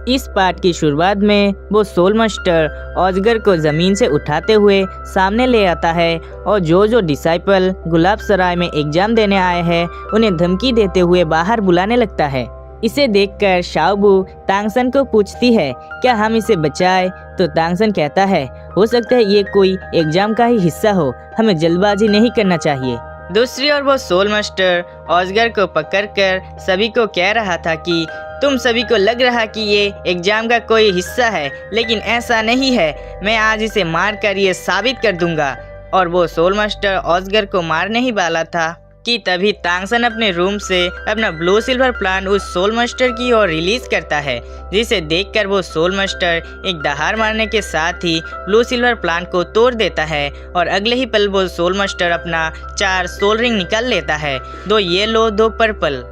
इस पार्ट की शुरुआत में वो सोल मास्टर ऑस्गर को जमीन से उठाते हुए सामने ले आता है और जो डिसाइपल गुलाब सराय में एग्जाम देने आए हैं उन्हें धमकी देते हुए बाहर बुलाने लगता है। इसे देखकर शाओबो तांगसन को पूछती है, क्या हम इसे बचाएं? तो तांगसन कहता है, हो सकता है ये कोई एग्जाम का ही हिस्सा हो, हमें जल्दबाजी नहीं करना चाहिए। दूसरी ओर वो सोल मास्टर ऑस्गर को पकड़कर सभी को कह रहा था कि तुम सभी को लग रहा कि ये एग्जाम का कोई हिस्सा है, लेकिन ऐसा नहीं है। मैं आज इसे मार कर ये साबित कर दूंगा। और वो सोल मास्टर ऑस्गर को मारने ही वाला था कि तभी तांगसन अपने रूम से अपना ब्लू सिल्वर प्लांट उस सोल मास्टर की ओर रिलीज करता है, जिसे देखकर वो सोल मास्टर एक दहाड़ मारने के साथ ही ब्लू सिल्वर प्लांट को तोड़ देता है और अगले ही पल वो सोल मास्टर अपना 4 सोल रिंग निकाल लेता है, 2 येलो 2 पर्पल।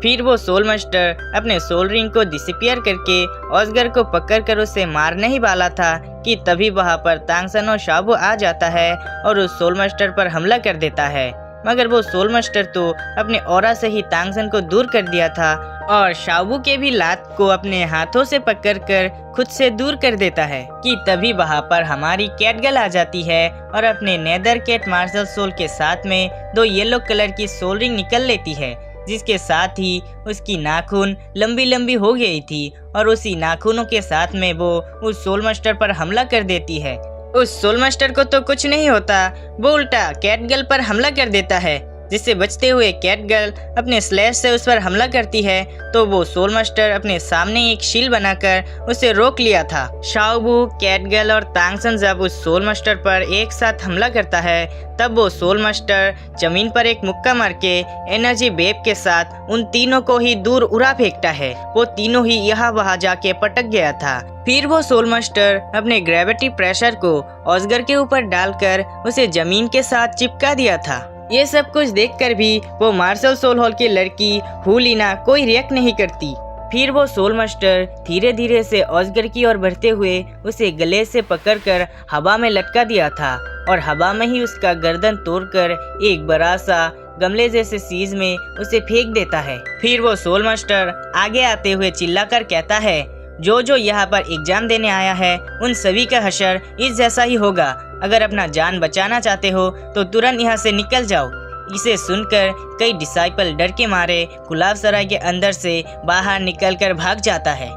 फिर वो सोल मास्टर अपने सोल रिंग को डिसअपियर करके ऑस्गर को पकड़कर उसे मारने ही वाला था कि तभी वहाँ पर तांगसन और शाओबो आ जाता है और उस सोल मास्टर पर हमला कर देता है। मगर वो सोल मास्टर तो अपने ऑरा से ही तांगसन को दूर कर दिया था और शाओबू के भी लात को अपने हाथों से पकड़कर खुद से दूर कर देता है कि तभी वहाँ पर हमारी कैटगर्ल आ जाती है और अपने नेदर कैट मार्शल सोल के साथ में 2 येलो कलर की सोल रिंग निकल लेती है, जिसके साथ ही उसकी नाखून लंबी लंबी हो गई थी और उसी नाखूनों के साथ में वो उस सोल मास्टर पर हमला कर देती है। उस सोल मास्टर को तो कुछ नहीं होता, वो उल्टा कैटगर्ल पर हमला कर देता है, जिससे बचते हुए कैटगर्ल अपने स्लैश से उस पर हमला करती है तो वो सोल मास्टर अपने सामने एक शील्ड बनाकर उसे रोक लिया था। शाओबू, कैटगर्ल और तांगसन जब उस सोल मास्टर पर एक साथ हमला करता है तब वो सोल मास्टर जमीन पर एक मुक्का मार के एनर्जी वेव के साथ उन तीनों को ही दूर उड़ा फेंकता है। वो तीनों ही यहाँ वहाँ जाके पटक गया था। फिर वो सोल मास्टर अपने ग्रेविटी प्रेशर को ऑस्गर के ऊपर डालकर उसे जमीन के साथ चिपका दिया था। ये सब कुछ देखकर भी वो मार्शल सोल हॉल की लड़की हुलिना कोई रिएक्ट नहीं करती। फिर वो सोल मास्टर धीरे धीरे से ऑस्गर की ओर बढ़ते हुए उसे गले से पकड़कर हवा में लटका दिया था और हवा में ही उसका गर्दन तोड़कर एक बड़ा सा गमले जैसे चीज में उसे फेंक देता है। फिर वो सोल मास्टर आगे आते हुए चिल्लाकर कहता है, जो यहाँ पर एग्जाम देने आया है उन सभी का हशर इस जैसा ही होगा। अगर अपना जान बचाना चाहते हो तो तुरंत यहाँ से निकल जाओ। इसे सुनकर कई डिसाइपल डर के मारे गुलाब सराय के अंदर से बाहर निकलकर भाग जाता है।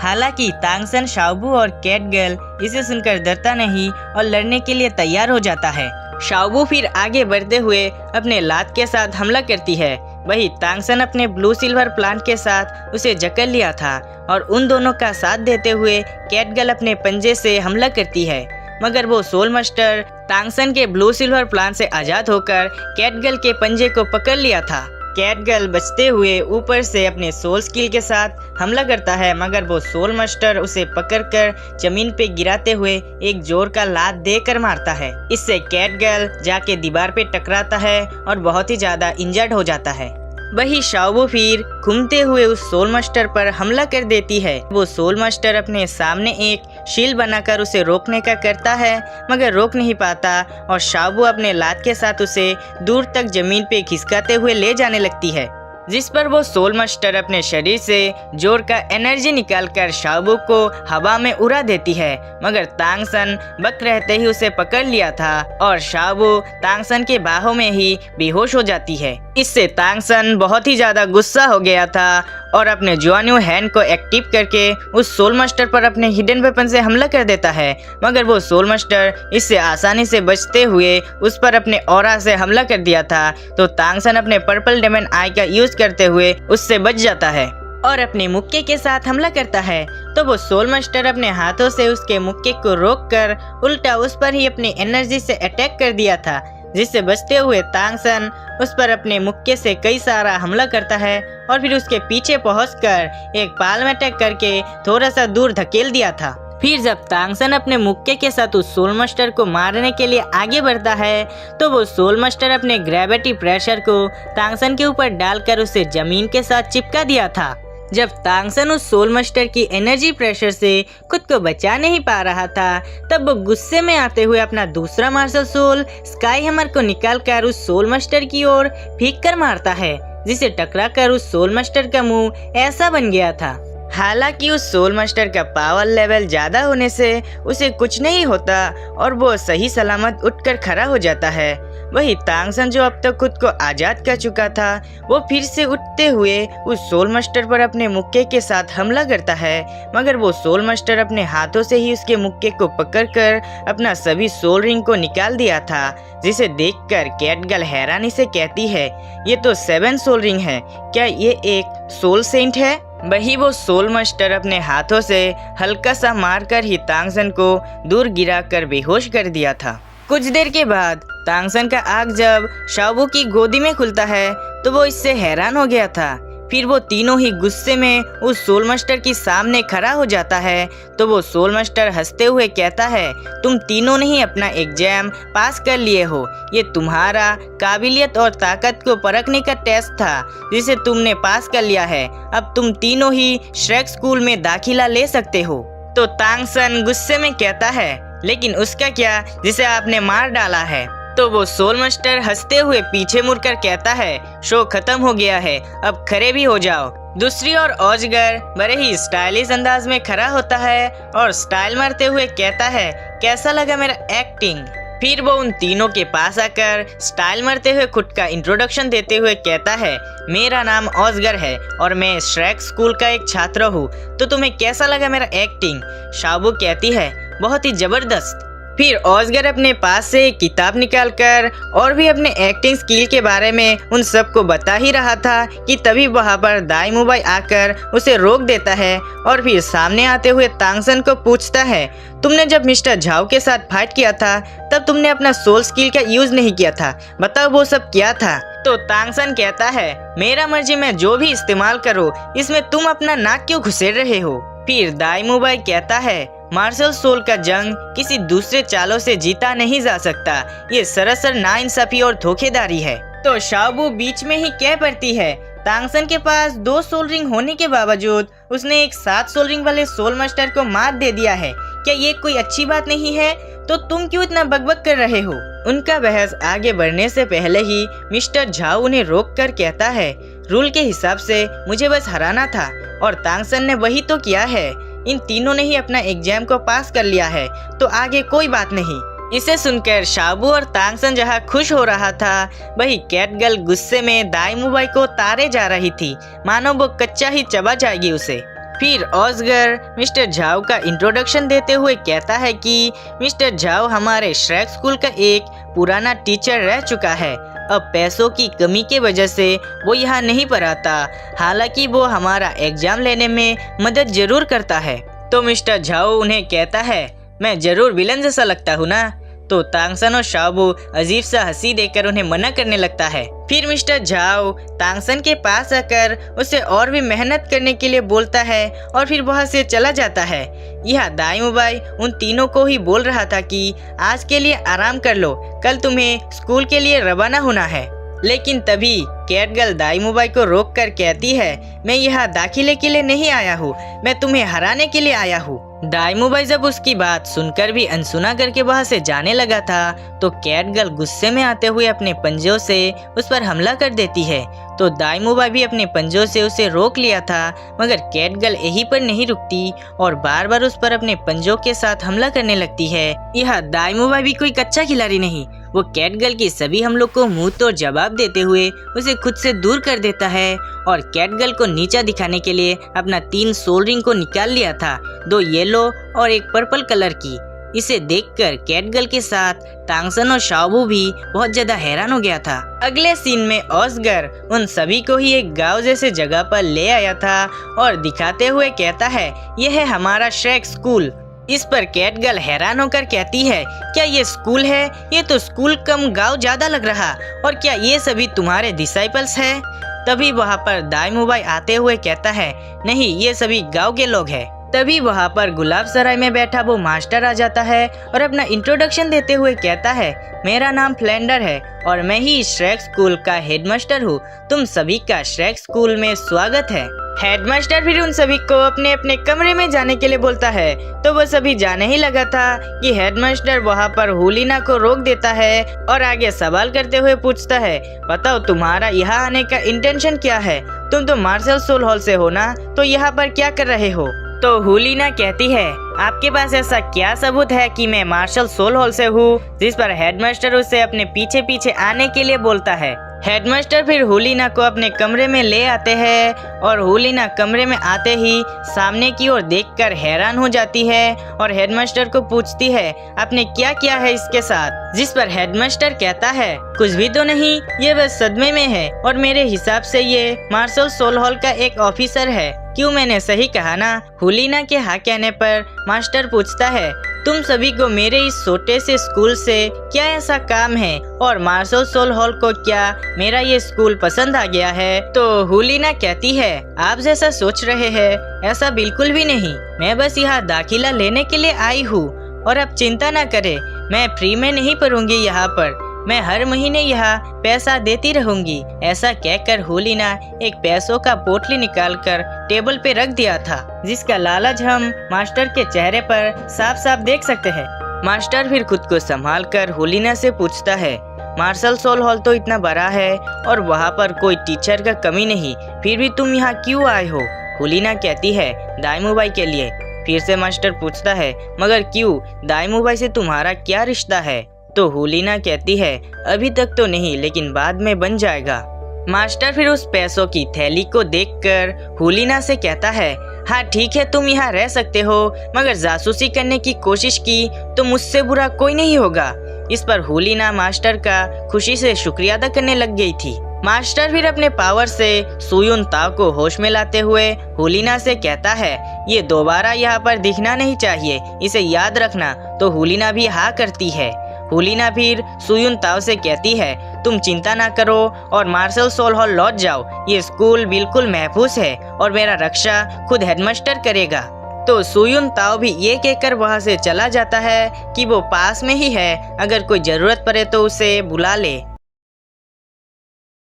हालांकि तांगसन, शाओबू और कैटगर्ल इसे सुनकर डरता नहीं और लड़ने के लिए तैयार हो जाता है। शाओबू फिर आगे बढ़ते हुए अपने लात के साथ हमला करती है। वही तांगसन अपने ब्लू सिल्वर प्लांट के साथ उसे जकड़ लिया था और उन दोनों का साथ देते हुए कैटगर्ल अपने पंजे से हमला करती है, मगर वो सोल मास्टर तांगसन के ब्लू सिल्वर प्लांट से आजाद होकर कैटगर्ल के पंजे को पकड़ लिया था। कैटगर्ल बचते हुए ऊपर से अपने सोल स्किल के साथ हमला करता है, मगर वो सोल मास्टर उसे पकड़कर जमीन पे गिराते हुए एक जोर का लात देकर मारता है। इससे कैटगर्ल जाके दीवार पे टकराता है और बहुत ही ज्यादा इंजर्ड हो जाता है। वही शाओबू फिर घूमते हुए उस सोल मास्टर पर हमला कर देती है। वो सोल मास्टर अपने सामने एक शील्ड बनाकर उसे रोकने का करता है, मगर रोक नहीं पाता और शाओबू अपने लात के साथ उसे दूर तक जमीन पे खिसकाते हुए ले जाने लगती है, जिस पर वो सोल मास्टर अपने शरीर से जोर का एनर्जी निकालकर शाओबू को हवा में उड़ा देती है, मगर तांगसन वक्त रहते ही उसे पकड़ लिया था और शाओबू तांगसन के बाहों में ही बेहोश हो जाती है। इससे तांगसन बहुत ही ज्यादा गुस्सा हो गया था और अपने जुआन्यू हैंड को एक्टिव करके उस सोल मास्टर पर अपने हिडन वेपन से हमला कर देता है, मगर वो सोल मास्टर इससे आसानी से बचते हुए उस पर अपने ऑरा से हमला कर दिया था। तो तांगसन अपने पर्पल डेमन आई का यूज करते हुए उससे बच जाता है और अपने मुक्के के साथ हमला करता है। तो वो सोल मास्टर अपने हाथों से उसके मुक्के को रोककर उल्टा उस पर ही अपनी एनर्जी से अटैक कर दिया था, जिससे बचते हुए तांगसन उस पर अपने मुक्के से कई सारा हमला करता है और फिर उसके पीछे पहुंचकर एक पाल में अटैक करके थोड़ा सा दूर धकेल दिया था। फिर जब तांगसन अपने मुक्के के साथ उस सोल मास्टर को मारने के लिए आगे बढ़ता है तो वो सोल मास्टर अपने ग्रेविटी प्रेशर को तांगसन के ऊपर डालकर उसे जमीन के साथ चिपका दिया था। जब तांगसन उस सोल मास्टर की एनर्जी प्रेशर से खुद को बचा नहीं पा रहा था, तब वो गुस्से में आते हुए अपना दूसरा मार्शल सोल स्काई हैमर को निकालकर उस सोल मास्टर की ओर फेंक कर मारता है, जिसे टकराकर उस सोल मास्टर का मुंह ऐसा बन गया था। हालांकि उस सोल मास्टर का पावर लेवल ज्यादा होने से उसे कुछ नहीं होता और वो सही सलामत उठकर खड़ा हो जाता है। वही तांगसन जो अब तक खुद को आजाद कर चुका था, वो फिर से उठते हुए उस सोल मास्टर पर अपने मुक्के के साथ हमला करता है, मगर वो सोल मास्टर अपने हाथों से ही उसके मुक्के को पकड़कर अपना सभी सोल रिंग को निकाल दिया था, जिसे देखकर कैटगर्ल हैरानी से कहती है, ये तो 7 सोल रिंग है, क्या ये एक सोल सेंट है? वही वो सोल मास्टर अपने हाथों से हल्का सा मारकर ही तांगसन को दूर गिराकर बेहोश कर दिया था। कुछ देर के बाद तांगसन का आँख जब शाओबू की गोदी में खुलता है तो वो इससे हैरान हो गया था। फिर वो तीनों ही गुस्से में उस सोल मास्टर के सामने खड़ा हो जाता है। तो वो सोल मास्टर हंसते हुए कहता है, तुम तीनों ने ही अपना एग्जाम पास कर लिए हो, ये तुम्हारा काबिलियत और ताकत को परखने का टेस्ट था जिसे तुमने पास कर लिया है। अब तुम तीनों ही श्रेक स्कूल में दाखिला ले सकते हो। तो तांगसन गुस्से में कहता है, लेकिन उसका क्या जिसे आपने मार डाला है? तो वो सोल मास्टर हंसते हुए पीछे मुड़कर कहता है, शो खत्म हो गया है, अब खड़े भी हो जाओ। दूसरी ओर ऑजगर बड़े ही स्टाइलिश अंदाज में खड़ा होता है और स्टाइल मारते हुए कहता है, कैसा लगा मेरा एक्टिंग। फिर वो उन तीनों के पास आकर स्टाइल मारते हुए खुद का इंट्रोडक्शन देते हुए कहता है, मेरा नाम ऑजगर है और मैं श्रेक स्कूल का एक छात्र हूँ, तो तुम्हें कैसा लगा मेरा एक्टिंग। शाबू कहती है, बहुत ही जबरदस्त। फिर ऑजगर अपने पास से एक किताब निकालकर और भी अपने एक्टिंग स्किल के बारे में उन सबको बता ही रहा था कि तभी वहाँ पर दाईमुबाई आकर उसे रोक देता है और फिर सामने आते हुए तांगसन को पूछता है, तुमने जब मिस्टर झाओ के साथ फाइट किया था तब तुमने अपना सोल स्किल का यूज नहीं किया था, बताओ वो सब क्या था। तो तांगसन कहता है, मेरा मर्जी मैं जो भी इस्तेमाल करो, इसमें तुम अपना नाक क्यों घुसेड़ रहे हो। फिर दाईमुबाई कहता है, मार्शल सोल का जंग किसी दूसरे चालों से जीता नहीं जा सकता, ये सरासर नाइंसाफी और धोखेधारी है। तो शाओबू बीच में ही कह पड़ती है, तांगसन के पास 2 सोल रिंग होने के बावजूद उसने एक 7 सोल रिंग वाले सोल मास्टर को मात दे दिया है, क्या ये कोई अच्छी बात नहीं है, तो तुम क्यों इतना बकबक कर रहे हो। उनका बहस आगे बढ़ने से पहले ही मिस्टर झाओ उन्हें रोक कर कहता है, रूल के हिसाब से मुझे बस हराना था और तांगसन ने वही तो किया है, इन तीनों ने ही अपना एग्जाम को पास कर लिया है, तो आगे कोई बात नहीं। इसे सुनकर शाबू और तांगसन जहाँ खुश हो रहा था, वही कैटगर्ल गुस्से में दाईमुबाई को तारे जा रही थी, मानो वो कच्चा ही चबा जाएगी उसे। फिर ऑजगर मिस्टर झाओ का इंट्रोडक्शन देते हुए कहता है कि मिस्टर झाओ हमारे श्रेक स्कूल का एक पुराना टीचर रह चुका है, अब पैसों की कमी के वजह से वो यहाँ नहीं पढ़ाता, हालांकि वो हमारा एग्जाम लेने में मदद जरूर करता है। तो मिस्टर झाओ उन्हें कहता है, मैं जरूर विलन जैसा लगता हूँ ना। तो तांगसन और शाओबू अजीब सा हंसी देकर उन्हें मना करने लगता है। फिर मिस्टर झाओ तांगसन के पास आकर उसे और भी मेहनत करने के लिए बोलता है और फिर वहाँ से चला जाता है। यह दाईमुबाई उन तीनों को ही बोल रहा था कि आज के लिए आराम कर लो, कल तुम्हें स्कूल के लिए रवाना होना है। लेकिन तभी कैटगर्ल दाईमुबाई को रोक कर कहती है, मैं यहाँ दाखिले के लिए नहीं आया हूँ, मैं तुम्हें हराने के लिए आया हूँ। दाईमुबाई जब उसकी बात सुनकर भी अनसुना करके वहाँ से जाने लगा था, तो कैटगर्ल गुस्से में आते हुए अपने पंजों से उस पर हमला कर देती है। तो दाईमुबाई भी अपने पंजों से उसे रोक लिया था, मगर कैटगर्ल यहीं पर नहीं रुकती और बार बार उस पर अपने पंजों के साथ हमला करने लगती है। यह दाईमुबाई भी कोई कच्चा खिलाड़ी नहीं, वो कैटगर्ल की सभी हमलों को मुंह तोड़ जवाब देते हुए उसे खुद से दूर कर देता है और कैटगर्ल को नीचा दिखाने के लिए अपना 3 सोल रिंग को निकाल लिया था, 2 येलो और एक पर्पल कलर की। इसे देखकर कैटगर्ल के साथ तांगसन और शाओबू भी बहुत ज्यादा हैरान हो गया था। अगले सीन में ऑजगर उन सभी को ही एक गांव जैसे जगह पर ले आया था और दिखाते हुए कहता है, यह है हमारा श्रेक स्कूल। इस पर कैटगर्ल हैरान होकर कहती है, क्या ये स्कूल है? ये तो स्कूल कम गांव ज्यादा लग रहा, और क्या ये सभी तुम्हारे डिसाइपल्स हैं? तभी वहाँ पर दाईमुबाई आते हुए कहता है, नहीं, ये सभी गांव के लोग हैं। तभी वहाँ पर गुलाब सराय में बैठा वो मास्टर आ जाता है और अपना इंट्रोडक्शन देते हुए कहता है, मेरा नाम फ्लेंडर है और मैं ही श्रेक स्कूल का हेडमास्टर हूँ, तुम सभी का श्रेक स्कूल में स्वागत है। हेडमास्टर फिर उन सभी को अपने अपने कमरे में जाने के लिए बोलता है, तो वो सभी जाने ही लगा था कि हेडमास्टर वहाँ पर हुलिना को रोक देता है और आगे सवाल करते हुए पूछता है, बताओ तुम्हारा यहाँ आने का इंटेंशन क्या है? तुम तो मार्शल सोल हॉल से हो ना, तो यहाँ पर क्या कर रहे हो? तो हुलिना कहती है, आपके पास ऐसा क्या सबूत है कि मैं मार्शल सोल हॉल से हूँ? जिस पर हेडमास्टर उसे अपने पीछे पीछे आने के लिए बोलता है। हेडमास्टर फिर हुलिना को अपने कमरे में ले आते हैं और हुलिना कमरे में आते ही सामने की ओर देखकर हैरान हो जाती है और हेडमास्टर को पूछती है, आपने क्या किया है इसके साथ? जिस पर हेडमास्टर कहता है, कुछ भी तो नहीं, ये बस सदमे में है और मेरे हिसाब से ये मार्शल सोल हॉल का एक ऑफिसर है। क्यों, मैंने सही कहा ना? हुलिना के हाँ कहने पर मास्टर पूछता है, तुम सभी को मेरे इस छोटे से स्कूल से क्या ऐसा काम है और मार्शल सोल हॉल को क्या मेरा ये स्कूल पसंद आ गया है? तो हुलिना कहती है, आप जैसा सोच रहे हैं ऐसा बिल्कुल भी नहीं, मैं बस यहाँ दाखिला लेने के लिए आई हूँ और आप चिंता ना करें, मैं फ्री में नहीं पढ़ूंगी यहाँ पर, मैं हर महीने यहाँ पैसा देती रहूंगी। ऐसा कहकर हुलिना एक पैसों का पोटली निकालकर टेबल पे रख दिया था, जिसका लालच हम मास्टर के चेहरे पर साफ साफ देख सकते हैं। मास्टर फिर खुद को संभाल कर होलिना से पूछता है, मार्शल सोल हॉल तो इतना बड़ा है और वहाँ पर कोई टीचर का कमी नहीं, फिर भी तुम यहाँ क्यों आए हो? होलिना कहती है, दाइमुबाई के लिए। फिर से मास्टर पूछता है, मगर क्यों? दाइमुबाई से तुम्हारा क्या रिश्ता है? तो होलिना कहती है, अभी तक तो नहीं, लेकिन बाद में बन जाएगा। मास्टर फिर उस पैसों की थैली को देखकर होलिना से कहता है, हाँ ठीक है, तुम यहाँ रह सकते हो, मगर जासूसी करने की कोशिश की तो मुझसे बुरा कोई नहीं होगा। इस पर होलिना मास्टर का खुशी से शुक्रिया अदा करने लग गई थी। मास्टर फिर अपने पावर से सुयुन ताओ को होश में लाते हुए होलिना से कहता है, ये दोबारा यहाँ पर दिखना नहीं चाहिए, इसे याद रखना। तो होलिना भी हाँ करती है। होलिना फिर सुयुन ताओ से कहती है, तुम चिंता ना करो और मार्शल सोल हॉल लौट जाओ, ये स्कूल बिल्कुल महफूज है और मेरा रक्षा खुद हेडमास्टर करेगा। तो सुयुन ताओ भी ये कहकर वहाँ से चला जाता है कि वो पास में ही है, अगर कोई जरूरत पड़े तो उसे बुला ले।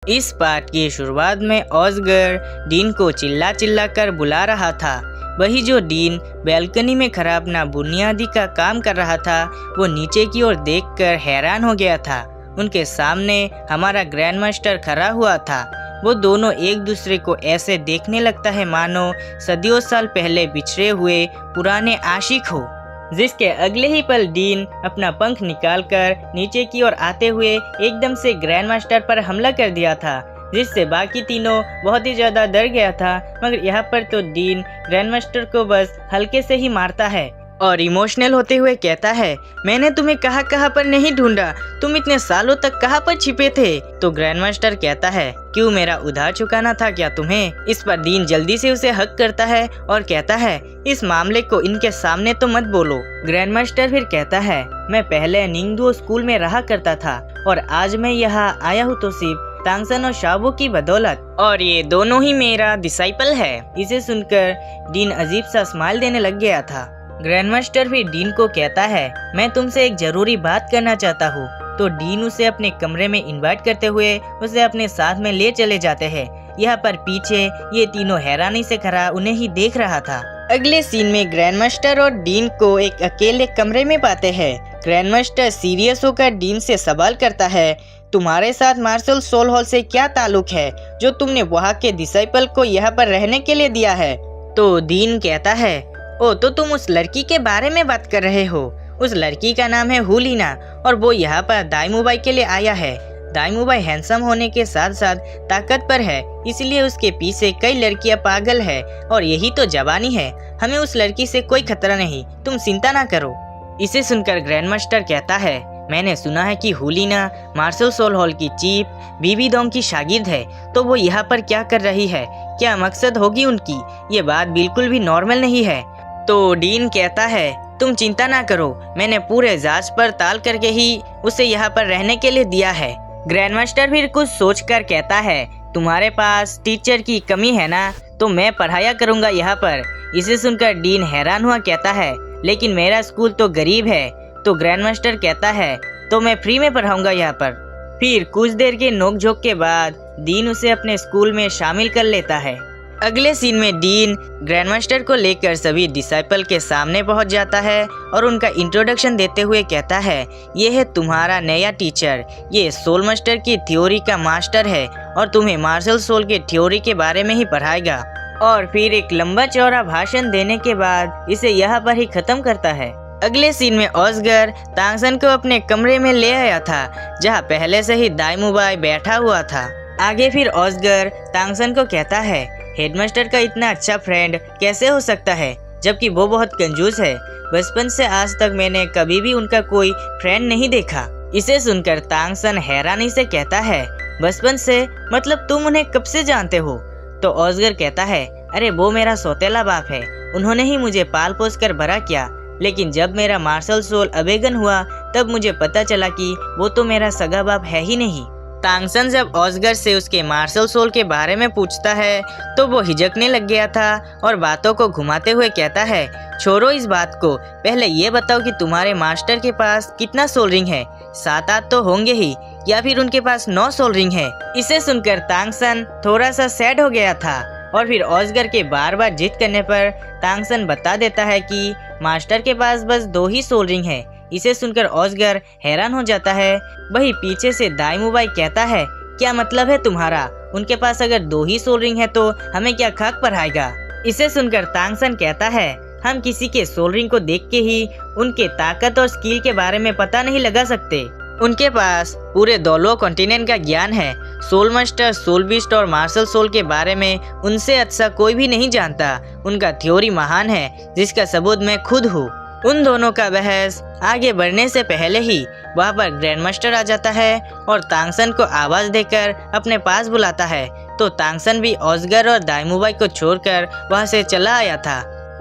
इस पार्ट की शुरुआत में ऑस्गर डीन को चिल्ला चिल्ला कर बुला रहा था। वही जो डीन बैल्कनी में खड़ा अपना बुनियादी का काम कर रहा था, वो नीचे की ओर देखकर हैरान हो गया था। उनके सामने हमारा ग्रैंड मास्टर खड़ा हुआ था। वो दोनों एक दूसरे को ऐसे देखने लगता है मानो सदियों साल पहले बिछड़े हुए पुराने आशिक हो। जिसके अगले ही पल डीन अपना पंख निकालकर नीचे की ओर आते हुए एकदम से ग्रैंड मास्टर पर हमला कर दिया था, जिससे बाकी तीनों बहुत ही ज्यादा डर गया था। मगर यहाँ पर तो डीन ग्रैंड मास्टर को बस हल्के से ही मारता है और इमोशनल होते हुए कहता है, मैंने तुम्हें कहाँ पर नहीं ढूंढा, तुम इतने सालों तक कहाँ पर छिपे थे? तो ग्रैंड मास्टर कहता है, क्यों, मेरा उधार चुकाना था क्या तुम्हें? इस पर डीन जल्दी से उसे हक करता है और कहता है, इस मामले को इनके सामने तो मत बोलो। ग्रैंड मास्टर फिर कहता है, मैं पहले निंगदुओ स्कूल में रहा करता था और आज मैं यहाँ आया हूँ तो सिर्फ तांगसन और शाओबो की बदौलत, और ये दोनों ही मेरा डिसाइपल है। इसे सुनकर डीन अजीब सा स्माइल देने लग गया था। ग्रैंड मास्टर फिर डीन को कहता है, मैं तुमसे एक जरूरी बात करना चाहता हूँ। तो डीन उसे अपने कमरे में इनवाइट करते हुए उसे अपने साथ में ले चले जाते हैं। यहाँ पर पीछे ये तीनों हैरानी से खड़ा उन्हें ही देख रहा था। अगले सीन में ग्रैंड मास्टर और डीन को एक अकेले कमरे में पाते हैं। ग्रैंड मास्टर सीरियस होकर डीन से सवाल करता है, तुम्हारे साथ मार्शल सोल हॉल से क्या ताल्लुक है जो तुमने वहाँ के डिसाइपल को यहाँ पर रहने के लिए दिया है? तो डीन कहता है, ओ तो तुम उस लड़की के बारे में बात कर रहे हो। उस लड़की का नाम है होलिना और वो यहाँ पर दाइमुबाई के लिए आया है। दाइमुबाई हैंडसम होने के साथ साथ ताकतवर है, इसलिए उसके पीछे कई लड़कियां पागल है और यही तो जवानी है। हमें उस लड़की से कोई खतरा नहीं, तुम चिंता ना करो। इसे सुनकर ग्रैंड मास्टर कहता है, मैंने सुना है कि होलिना मार्शल सोल हॉल की चीफ बीबी दोंग की शागिर्द है, तो वो यहाँ पर क्या कर रही है? क्या मकसद होगी उनकी? ये बात बिल्कुल भी नॉर्मल नहीं है। तो डीन कहता है, तुम चिंता ना करो, मैंने पूरे जांच पड़ताल करके ही उसे यहाँ पर रहने के लिए दिया है। ग्रैंड मास्टर फिर कुछ सोचकर कहता है, तुम्हारे पास टीचर की कमी है ना, तो मैं पढ़ाया करूँगा यहाँ पर। इसे सुनकर डीन हैरान हुआ कहता है, लेकिन मेरा स्कूल तो गरीब है। तो ग्रैंड मास्टर कहता है, तो मैं फ्री में पढ़ाऊंगा यहाँ पर। फिर कुछ देर के नोकझोंक के बाद डीन उसे अपने स्कूल में शामिल कर लेता है। अगले सीन में डीन ग्रैंड मास्टर को लेकर सभी डिसाइपल के सामने पहुंच जाता है और उनका इंट्रोडक्शन देते हुए कहता है, ये है तुम्हारा नया टीचर, ये सोल मास्टर की थ्योरी का मास्टर है और तुम्हें मार्शल सोल के थ्योरी के बारे में ही पढ़ाएगा। और फिर एक लंबा चौड़ा भाषण देने के बाद इसे यहाँ पर ही खत्म करता है। अगले सीन में ऑस्गर तांगसन को अपने कमरे में ले आया था, जहाँ पहले से ही दाइमुबाई बैठा हुआ था। आगे फिर ऑस्गर तांगसन को कहता है, हेडमास्टर का इतना अच्छा फ्रेंड कैसे हो सकता है, जबकि वो बहुत कंजूस है। बचपन से आज तक मैंने कभी भी उनका कोई फ्रेंड नहीं देखा। इसे सुनकर तांगसन हैरानी से कहता है, बचपन से मतलब तुम उन्हें कब से जानते हो? तो ऑस्गर कहता है, अरे वो मेरा सौतेला बाप है, उन्होंने ही मुझे पाल पोस कर बड़ा किया। लेकिन जब मेरा मार्शल सोल अवेगन हुआ तब मुझे पता चला कि वो तो मेरा सगा बाप है ही नहीं। तांगसन जब ऑस्गर से उसके मार्शल सोल के बारे में पूछता है तो वो हिचकने लग गया था और बातों को घुमाते हुए कहता है, छोड़ो इस बात को, पहले ये बताओ कि तुम्हारे मास्टर के पास कितना सोल रिंग है? 7-8 तो होंगे ही, या फिर उनके पास 9 सोल रिंग है? इसे सुनकर तांगसन थोड़ा सा सैड हो गया था और फिर ऑस्गर के बार बार जिद करने पर तांगसन बता देता है कि मास्टर के पास बस 2 ही सोल रिंग है, इसे सुनकर ऑस्गर हैरान हो जाता है। वही पीछे से दाइमुबाई कहता है, क्या मतलब है तुम्हारा? उनके पास अगर 2 ही सोल रिंग है तो हमें क्या खाक पर आएगा? इसे सुनकर तांगसन कहता है, हम किसी के सोल रिंग को देख के ही उनके ताकत और स्किल के बारे में पता नहीं लगा सकते। उनके पास पूरे दोलो कॉन्टिनेंट का ज्ञान है। सोल मास्टर, सोल बीस्ट और मार्शल सोल के बारे में उनसे अच्छा कोई भी नहीं जानता। उनका थ्योरी महान है जिसका सबूत मैं खुद हूँ। उन दोनों का बहस आगे बढ़ने से पहले ही वहाँ पर ग्रैंड मास्टर आ जाता है और तांगसन को आवाज देकर अपने पास बुलाता है। तो तांगसन भी ऑस्गर और दाइमुबाई को छोड़कर वहाँ से चला आया था।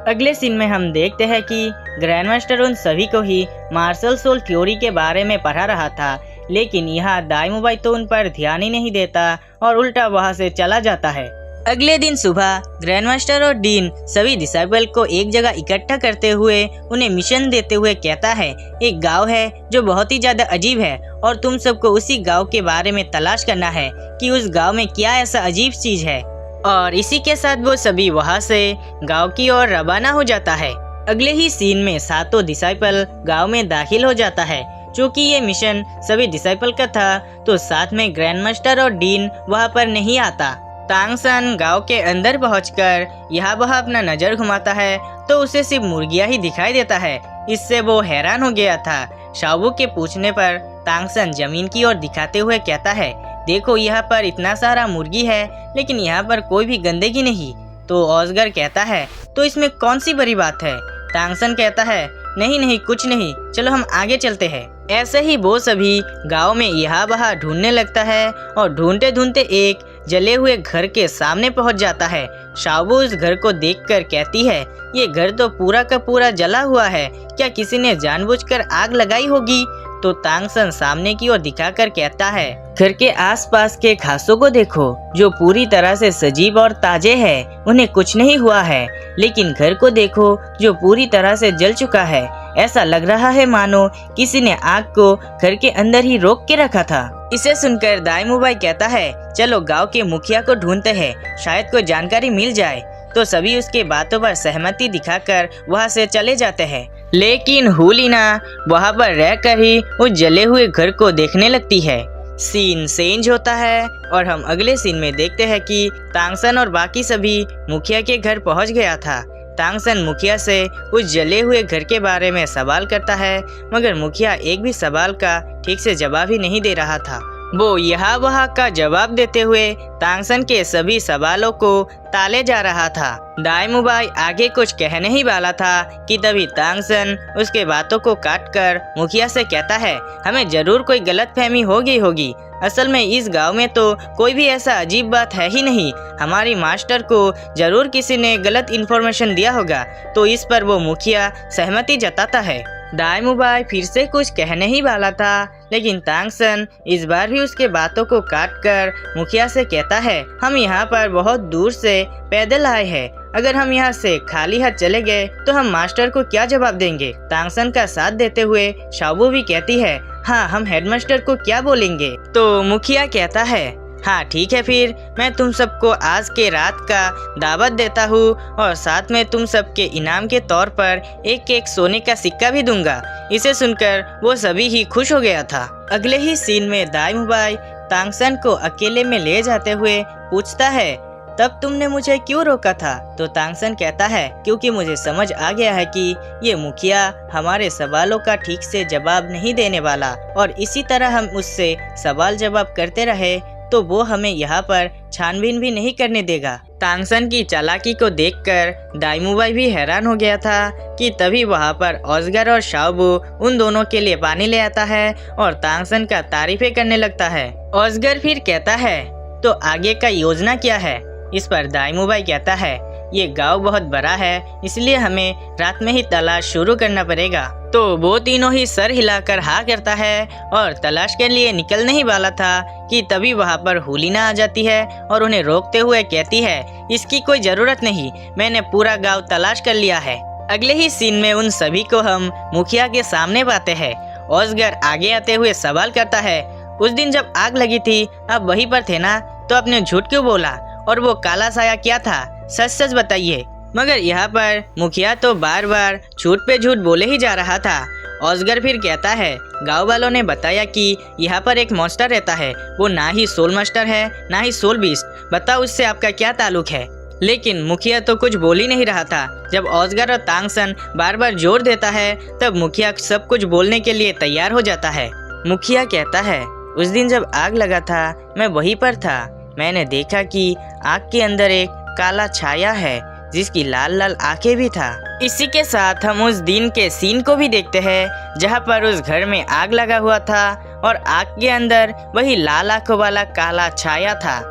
अगले सीन में हम देखते हैं कि ग्रैंड मास्टर उन सभी को ही मार्शल सोल थ्योरी के बारे में पढ़ा रहा था, लेकिन यहाँ दाइमुबाई तो उन पर ध्यान ही नहीं देता और उल्टा वहाँ से चला जाता है। अगले दिन सुबह ग्रैंड मास्टर और डीन सभी डिसाइबल को एक जगह इकट्ठा करते हुए उन्हें मिशन देते हुए कहता है, एक गांव है जो बहुत ही ज्यादा अजीब है और तुम सबको उसी गांव के बारे में तलाश करना है कि उस गांव में क्या ऐसा अजीब चीज है। और इसी के साथ वो सभी वहाँ से गांव की ओर रवाना हो जाता है। अगले ही सीन में सातों डिसाइपल गांव में दाखिल हो जाता है। चूँकि ये मिशन सभी डिसाइपल का था तो साथ में ग्रैंड मास्टर और डीन वहाँ पर नहीं आता। तांगसन गांव के अंदर पहुंचकर यहाँ वहाँ अपना नजर घुमाता है तो उसे सिर्फ मुर्गियाँ ही दिखाई देता है। इससे वो हैरान हो गया था। शाओबू के पूछने पर तांगसन जमीन की ओर दिखाते हुए कहता है, देखो यहाँ पर इतना सारा मुर्गी है लेकिन यहाँ पर कोई भी गंदगी नहीं। तो ऑस्गर कहता है, तो इसमें कौन सी बड़ी बात है? तांगसन कहता है, नहीं नहीं कुछ नहीं, चलो हम आगे चलते हैं। ऐसे ही वो सभी गांव में यहाँ वहाँ ढूंढने लगता है और ढूंढते ढूंढते एक जले हुए घर के सामने पहुंच जाता है। शाओबू उस घर को देखकर कहती है, ये घर तो पूरा का पूरा जला हुआ है, क्या किसी ने जानबूझकर आग लगाई होगी? तो तांगसन सामने की ओर दिखाकर कहता है, घर के आसपास के घासों को देखो जो पूरी तरह से सजीव और ताजे हैं, उन्हें कुछ नहीं हुआ है। लेकिन घर को देखो जो पूरी तरह से जल चुका है। ऐसा लग रहा है मानो किसी ने आग को घर के अंदर ही रोक के रखा था। इसे सुनकर दाइमुबाई कहता है, चलो गांव के मुखिया को ढूंढते हैं, शायद कोई जानकारी मिल जाए। तो सभी उसके बातों पर सहमति दिखाकर वहां से चले जाते हैं। लेकिन हुलिना वहां पर रहकर ही उस जले हुए घर को देखने लगती है। सीन चेंज होता है और हम अगले सीन में देखते हैं कि तांगसन और बाकी सभी मुखिया के घर पहुंच गया था। तांगसन मुखिया से उस जले हुए घर के बारे में सवाल करता है, मगर मुखिया एक भी सवाल का ठीक से जवाब ही नहीं दे रहा था। वो यहाँ वहाँ का जवाब देते हुए तांगसन के सभी सवालों को टाले जा रहा था। दाइमुबाई आगे कुछ कहने ही वाला था कि तभी तांगसन उसके बातों को काटकर मुखिया से कहता है, हमें जरूर कोई गलतफहमी हो गई होगी। असल में इस गांव में तो कोई भी ऐसा अजीब बात है ही नहीं। हमारी मास्टर को जरूर किसी ने गलत इन्फॉर्मेशन दिया होगा। तो इस पर वो मुखिया सहमति जताता है। दाइमुबाई फिर से कुछ कहने ही वाला था, लेकिन तांगसन इस बार भी उसके बातों को काटकर मुखिया से कहता है, हम यहाँ पर बहुत दूर से पैदल आए हैं। अगर हम यहाँ से खाली हाथ चले गए तो हम मास्टर को क्या जवाब देंगे? तांगसन का साथ देते हुए शाओबू भी कहती है, हाँ हम हेडमास्टर को क्या बोलेंगे? तो मुखिया कहता है, हाँ ठीक है, फिर मैं तुम सबको आज के रात का दावत देता हूँ और साथ में तुम सबके इनाम के तौर पर एक सोने का सिक्का भी दूंगा। इसे सुनकर वो सभी ही खुश हो गया था। अगले ही सीन में दाइमुबाई तांगसन को अकेले में ले जाते हुए पूछता है, तब तुमने मुझे क्यों रोका था? तो तांगसन कहता है, क्योंकि मुझे समझ आ गया है कि ये मुखिया हमारे सवालों का ठीक से जवाब नहीं देने वाला और इसी तरह हम उससे सवाल जवाब करते रहे तो वो हमें यहाँ पर छानबीन भी नहीं करने देगा। तांगसन की चालाकी को देखकर दाइमुबाई भी हैरान हो गया था कि तभी वहाँ पर ऑस्गर और शाओबू उन दोनों के लिए पानी ले आता है और तांगसन का तारीफें करने लगता है। ऑस्गर फिर कहता है, तो आगे का योजना क्या है? इस पर दाइमुबाई कहता है, ये गांव बहुत बड़ा है, इसलिए हमें रात में ही तलाश शुरू करना पड़ेगा। तो वो तीनों ही सर हिलाकर हाँ करता है और तलाश के लिए निकलने ही वाला था कि तभी वहाँ पर हुलिना आ जाती है और उन्हें रोकते हुए कहती है, इसकी कोई जरूरत नहीं, मैंने पूरा गांव तलाश कर लिया है। अगले ही सीन में उन सभी को हम मुखिया के सामने पाते हैं। ऑस्गर आगे आते हुए सवाल करता है, उस दिन जब आग लगी थी आप वहीं पर थे ना, तो आपने झूठ क्यों बोला? और वो काला साया क्या था? सच सच बताइए। मगर यहाँ पर मुखिया तो बार बार झूठ पे झूठ बोले ही जा रहा था। ऑस्कर फिर कहता है, गांव वालों ने बताया कि यहाँ पर एक मॉन्स्टर रहता है, वो ना ही सोल मास्टर है ना ही सोल बीस्ट, बताओ उससे आपका क्या ताल्लुक है। लेकिन मुखिया तो कुछ बोल ही नहीं रहा था। जब ऑस्कर और तांगसन बार बार जोर देता है तब मुखिया सब कुछ बोलने के लिए तैयार हो जाता है। मुखिया कहता है, उस दिन जब आग लगा था मैं वहीं पर था। मैंने देखा कि आग के अंदर एक काला छाया है जिसकी लाल लाल आंखें भी था। इसी के साथ हम उस दिन के सीन को भी देखते हैं जहां पर उस घर में आग लगा हुआ था और आग के अंदर वही लाल आंखों वाला काला छाया था।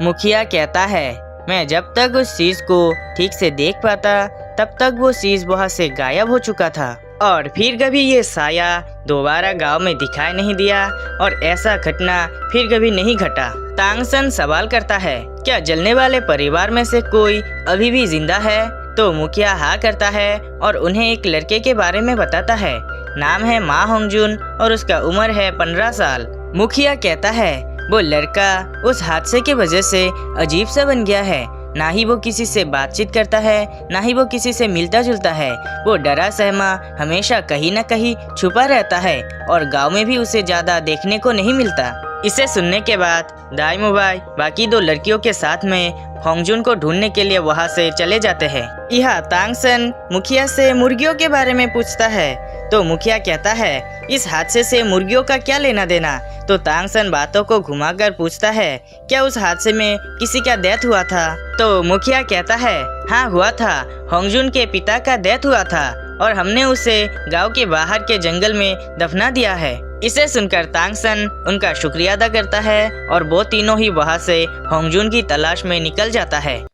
मुखिया कहता है, मैं जब तक उस चीज को ठीक से देख पाता तब तक वो चीज वहां से गायब हो चुका था और फिर कभी ये साया दोबारा गांव में दिखाई नहीं दिया और ऐसा घटना फिर कभी नहीं घटा। तांगसन सवाल करता है, क्या जलने वाले परिवार में से कोई अभी भी जिंदा है? तो मुखिया हाँ करता है और उन्हें एक लड़के के बारे में बताता है। नाम है मा होंगजुन और उसका उम्र है 15 साल। मुखिया कहता है, वो लड़का उस हादसे की वजह से अजीब सा बन गया है। ना ही वो किसी से बातचीत करता है ना ही वो किसी से मिलता जुलता है। वो डरा सहमा हमेशा कहीं न कहीं छुपा रहता है और गांव में भी उसे ज्यादा देखने को नहीं मिलता। इसे सुनने के बाद दाइमुबाई बाकी 2 लड़कियों के साथ में होंगजुन को ढूंढने के लिए वहां से चले जाते हैं। यह तांगसन मुखिया से मुर्गियों के बारे में पूछता है तो मुखिया कहता है, इस हादसे से मुर्गियों का क्या लेना देना? तो तांगसन बातों को घुमाकर पूछता है, क्या उस हादसे में किसी का डेथ हुआ था? तो मुखिया कहता है, हाँ हुआ था, होंगजुन के पिता का डेथ हुआ था और हमने उसे गांव के बाहर के जंगल में दफना दिया है। इसे सुनकर तांगसन उनका शुक्रिया अदा करता है और वो तीनों ही वहां से होंगजुन की तलाश में निकल जाता है।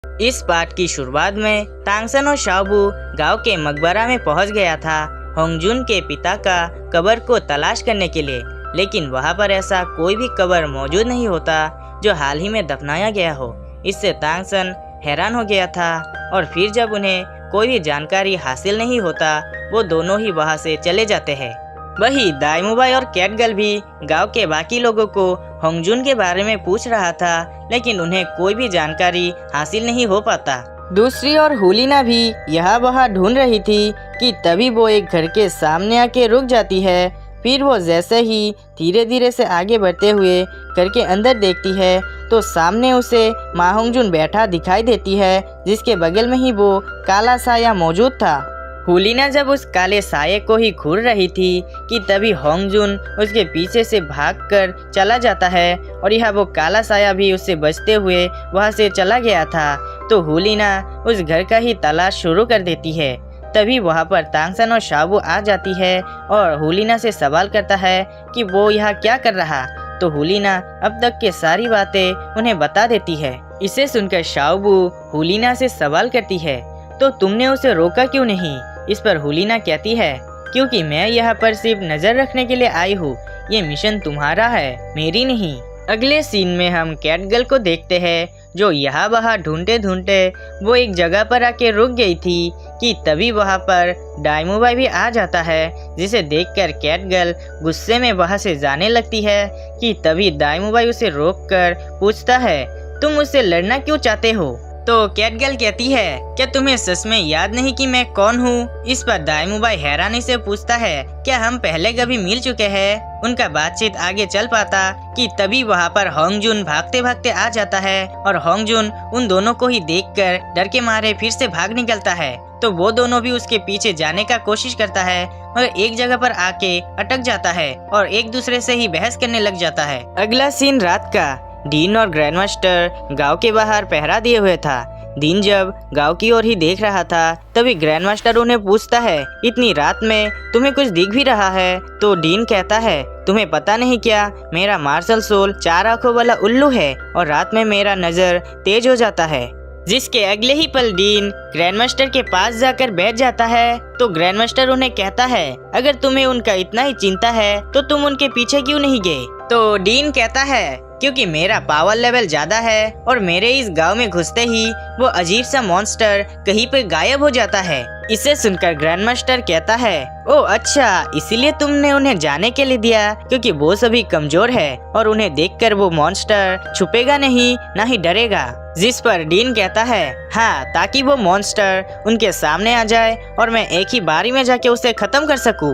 इस पार्ट की शुरुआत में तांगसन और शाओबू गांव के मकबरा में पहुंच गया था होंगजुन के पिता का कब्र को तलाश करने के लिए, लेकिन वहां पर ऐसा कोई भी कब्र मौजूद नहीं होता जो हाल ही में दफनाया गया हो। इससे तांगसन हैरान हो गया था और फिर जब उन्हें कोई भी जानकारी हासिल नहीं होता वो दोनों ही वहां से चले जाते हैं। वही दाइमुबाई और कैटगर्ल भी गांव के बाकी लोगों को होंगजुन के बारे में पूछ रहा था, लेकिन उन्हें कोई भी जानकारी हासिल नहीं हो पाता। दूसरी ओर हुलिना भी यहाँ वहाँ ढूंढ रही थी कि तभी वो एक घर के सामने आके रुक जाती है। फिर वो जैसे ही धीरे धीरे से आगे बढ़ते हुए घर के अंदर देखती है तो सामने उसे मा होंगजुन बैठा दिखाई देती है, जिसके बगल में ही वो काला साया मौजूद था। हुलिना जब उस काले साये को ही घूर रही थी कि तभी होंगजुन उसके पीछे से भागकर चला जाता है और यह वो काला साया भी उससे बचते हुए वहां से चला गया था। तो हुलिना उस घर का ही तलाश शुरू कर देती है। तभी वहां पर तांगसन और शाओबू आ जाती है और हुलिना से सवाल करता है कि वो यहाँ क्या कर रहा। तो हुलिना अब तक के सारी बातें उन्हें बता देती है। इसे सुनकर शाओबू हुलिना से सवाल करती है, तो तुमने उसे रोका क्यों नहीं? इस पर हुलिना कहती है, क्योंकि मैं यहाँ पर सिर्फ नजर रखने के लिए आई हूँ, ये मिशन तुम्हारा है, मेरी नहीं। अगले सीन में हम कैटगर्ल को देखते हैं जो यहाँ वहाँ ढूंढते ढूंढते वो एक जगह पर आके रुक गई थी कि तभी वहाँ पर दाइमुबाई भी आ जाता है, जिसे देखकर कैटगर्ल गुस्से में वहाँ से जाने लगती है कि तभी दाइमुबाई उसे रोककर पूछता है, तुम मुझसे लड़ना क्यों चाहते हो? तो कैटगर्ल कहती है, क्या तुम्हें सच में याद नहीं कि मैं कौन हूँ? इस पर दाइमुबाई हैरानी से पूछता है, क्या हम पहले कभी मिल चुके हैं? उनका बातचीत आगे चल पाता कि तभी वहाँ पर होंगजुन भागते भागते आ जाता है और होंगजुन उन दोनों को ही देखकर डर के मारे फिर से भाग निकलता है। तो वो दोनों भी उसके पीछे जाने का कोशिश करता है मगर एक जगह पर आके अटक जाता है और एक दूसरे से ही बहस करने लग जाता है। अगला सीन रात का। डीन और ग्रैंडमास्टर गांव के बाहर पहरा दिए हुए था। डीन जब गांव की ओर ही देख रहा था तभी ग्रैंडमास्टर उन्हें पूछता है, इतनी रात में तुम्हें कुछ दिख भी रहा है? तो डीन कहता है, तुम्हें पता नहीं क्या, मेरा मार्शल सोल 4 आंखों वाला उल्लू है और रात में मेरा नजर तेज हो जाता है। जिसके अगले ही पल डीन ग्रैंडमास्टर के पास जाकर बैठ जाता है। तो ग्रैंडमास्टर उन्हें कहता है, अगर तुम्हें उनका इतना ही चिंता है तो तुम उनके पीछे क्यों नहीं गए? तो डीन कहता है, क्योंकि मेरा पावर लेवल ज्यादा है और मेरे इस गांव में घुसते ही वो अजीब सा मॉन्स्टर कहीं पे गायब हो जाता है। इसे सुनकर ग्रैंड मास्टर कहता है, ओ अच्छा, इसीलिए तुमने उन्हें जाने के लिए दिया, क्योंकि वो सभी कमजोर है और उन्हें देखकर वो मॉन्स्टर छुपेगा नहीं, ना ही डरेगा। जिस पर डीन कहता है, हाँ, ताकि वो मॉन्स्टर उनके सामने आ जाए और मैं एक ही बारी में जाके उसे खत्म कर सकूं।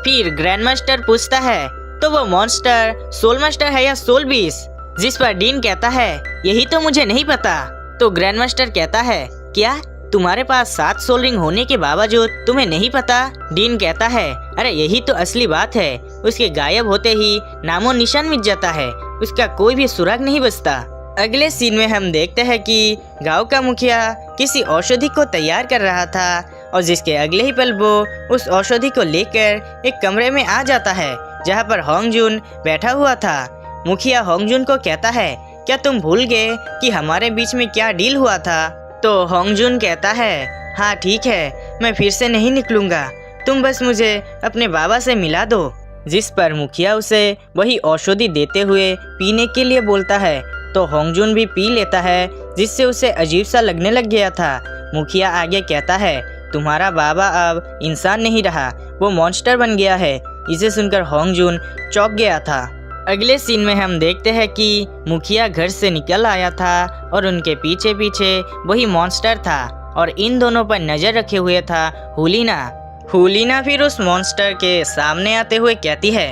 फिर ग्रैंड मास्टर पूछता है, तो वो मॉन्स्टर सोल मास्टर है या सोल बीस? जिस पर डीन कहता है, यही तो मुझे नहीं पता। तो ग्रैंड मास्टर कहता है, क्या तुम्हारे पास 7 सोल रिंग होने के बावजूद तुम्हें नहीं पता? डीन कहता है, अरे यही तो असली बात है। उसके गायब होते ही नामो निशान मिट जाता है, उसका कोई भी सुराग नहीं बचता। अगले सीन में हम देखते हैं कि गांव का मुखिया किसी औषधि को तैयार कर रहा था और जिसके अगले ही पल वो उस औषधि को लेकर एक कमरे में आ जाता है जहां पर होंगजुन बैठा हुआ था। मुखिया होंगजुन को कहता है, क्या तुम भूल गए कि हमारे बीच में क्या डील हुआ था? तो होंगजुन कहता है, हाँ ठीक है, मैं फिर से नहीं निकलूंगा, तुम बस मुझे अपने बाबा से मिला दो। जिस पर मुखिया उसे वही औषधि देते हुए पीने के लिए बोलता है, तो होंगजुन भी पी लेता है, जिससे उसे अजीब सा लगने लग गया था। मुखिया आगे कहता है, तुम्हारा बाबा अब इंसान नहीं रहा, वो मॉन्स्टर बन गया है। इसे सुनकर होंगजुन चौंक गया था। अगले सीन में हम देखते हैं कि मुखिया घर से निकल आया था और उनके पीछे पीछे वही मॉन्स्टर था और इन दोनों पर नजर रखे हुए था हुलीना। हुलीना फिर उस मॉन्स्टर के सामने आते हुए कहती है,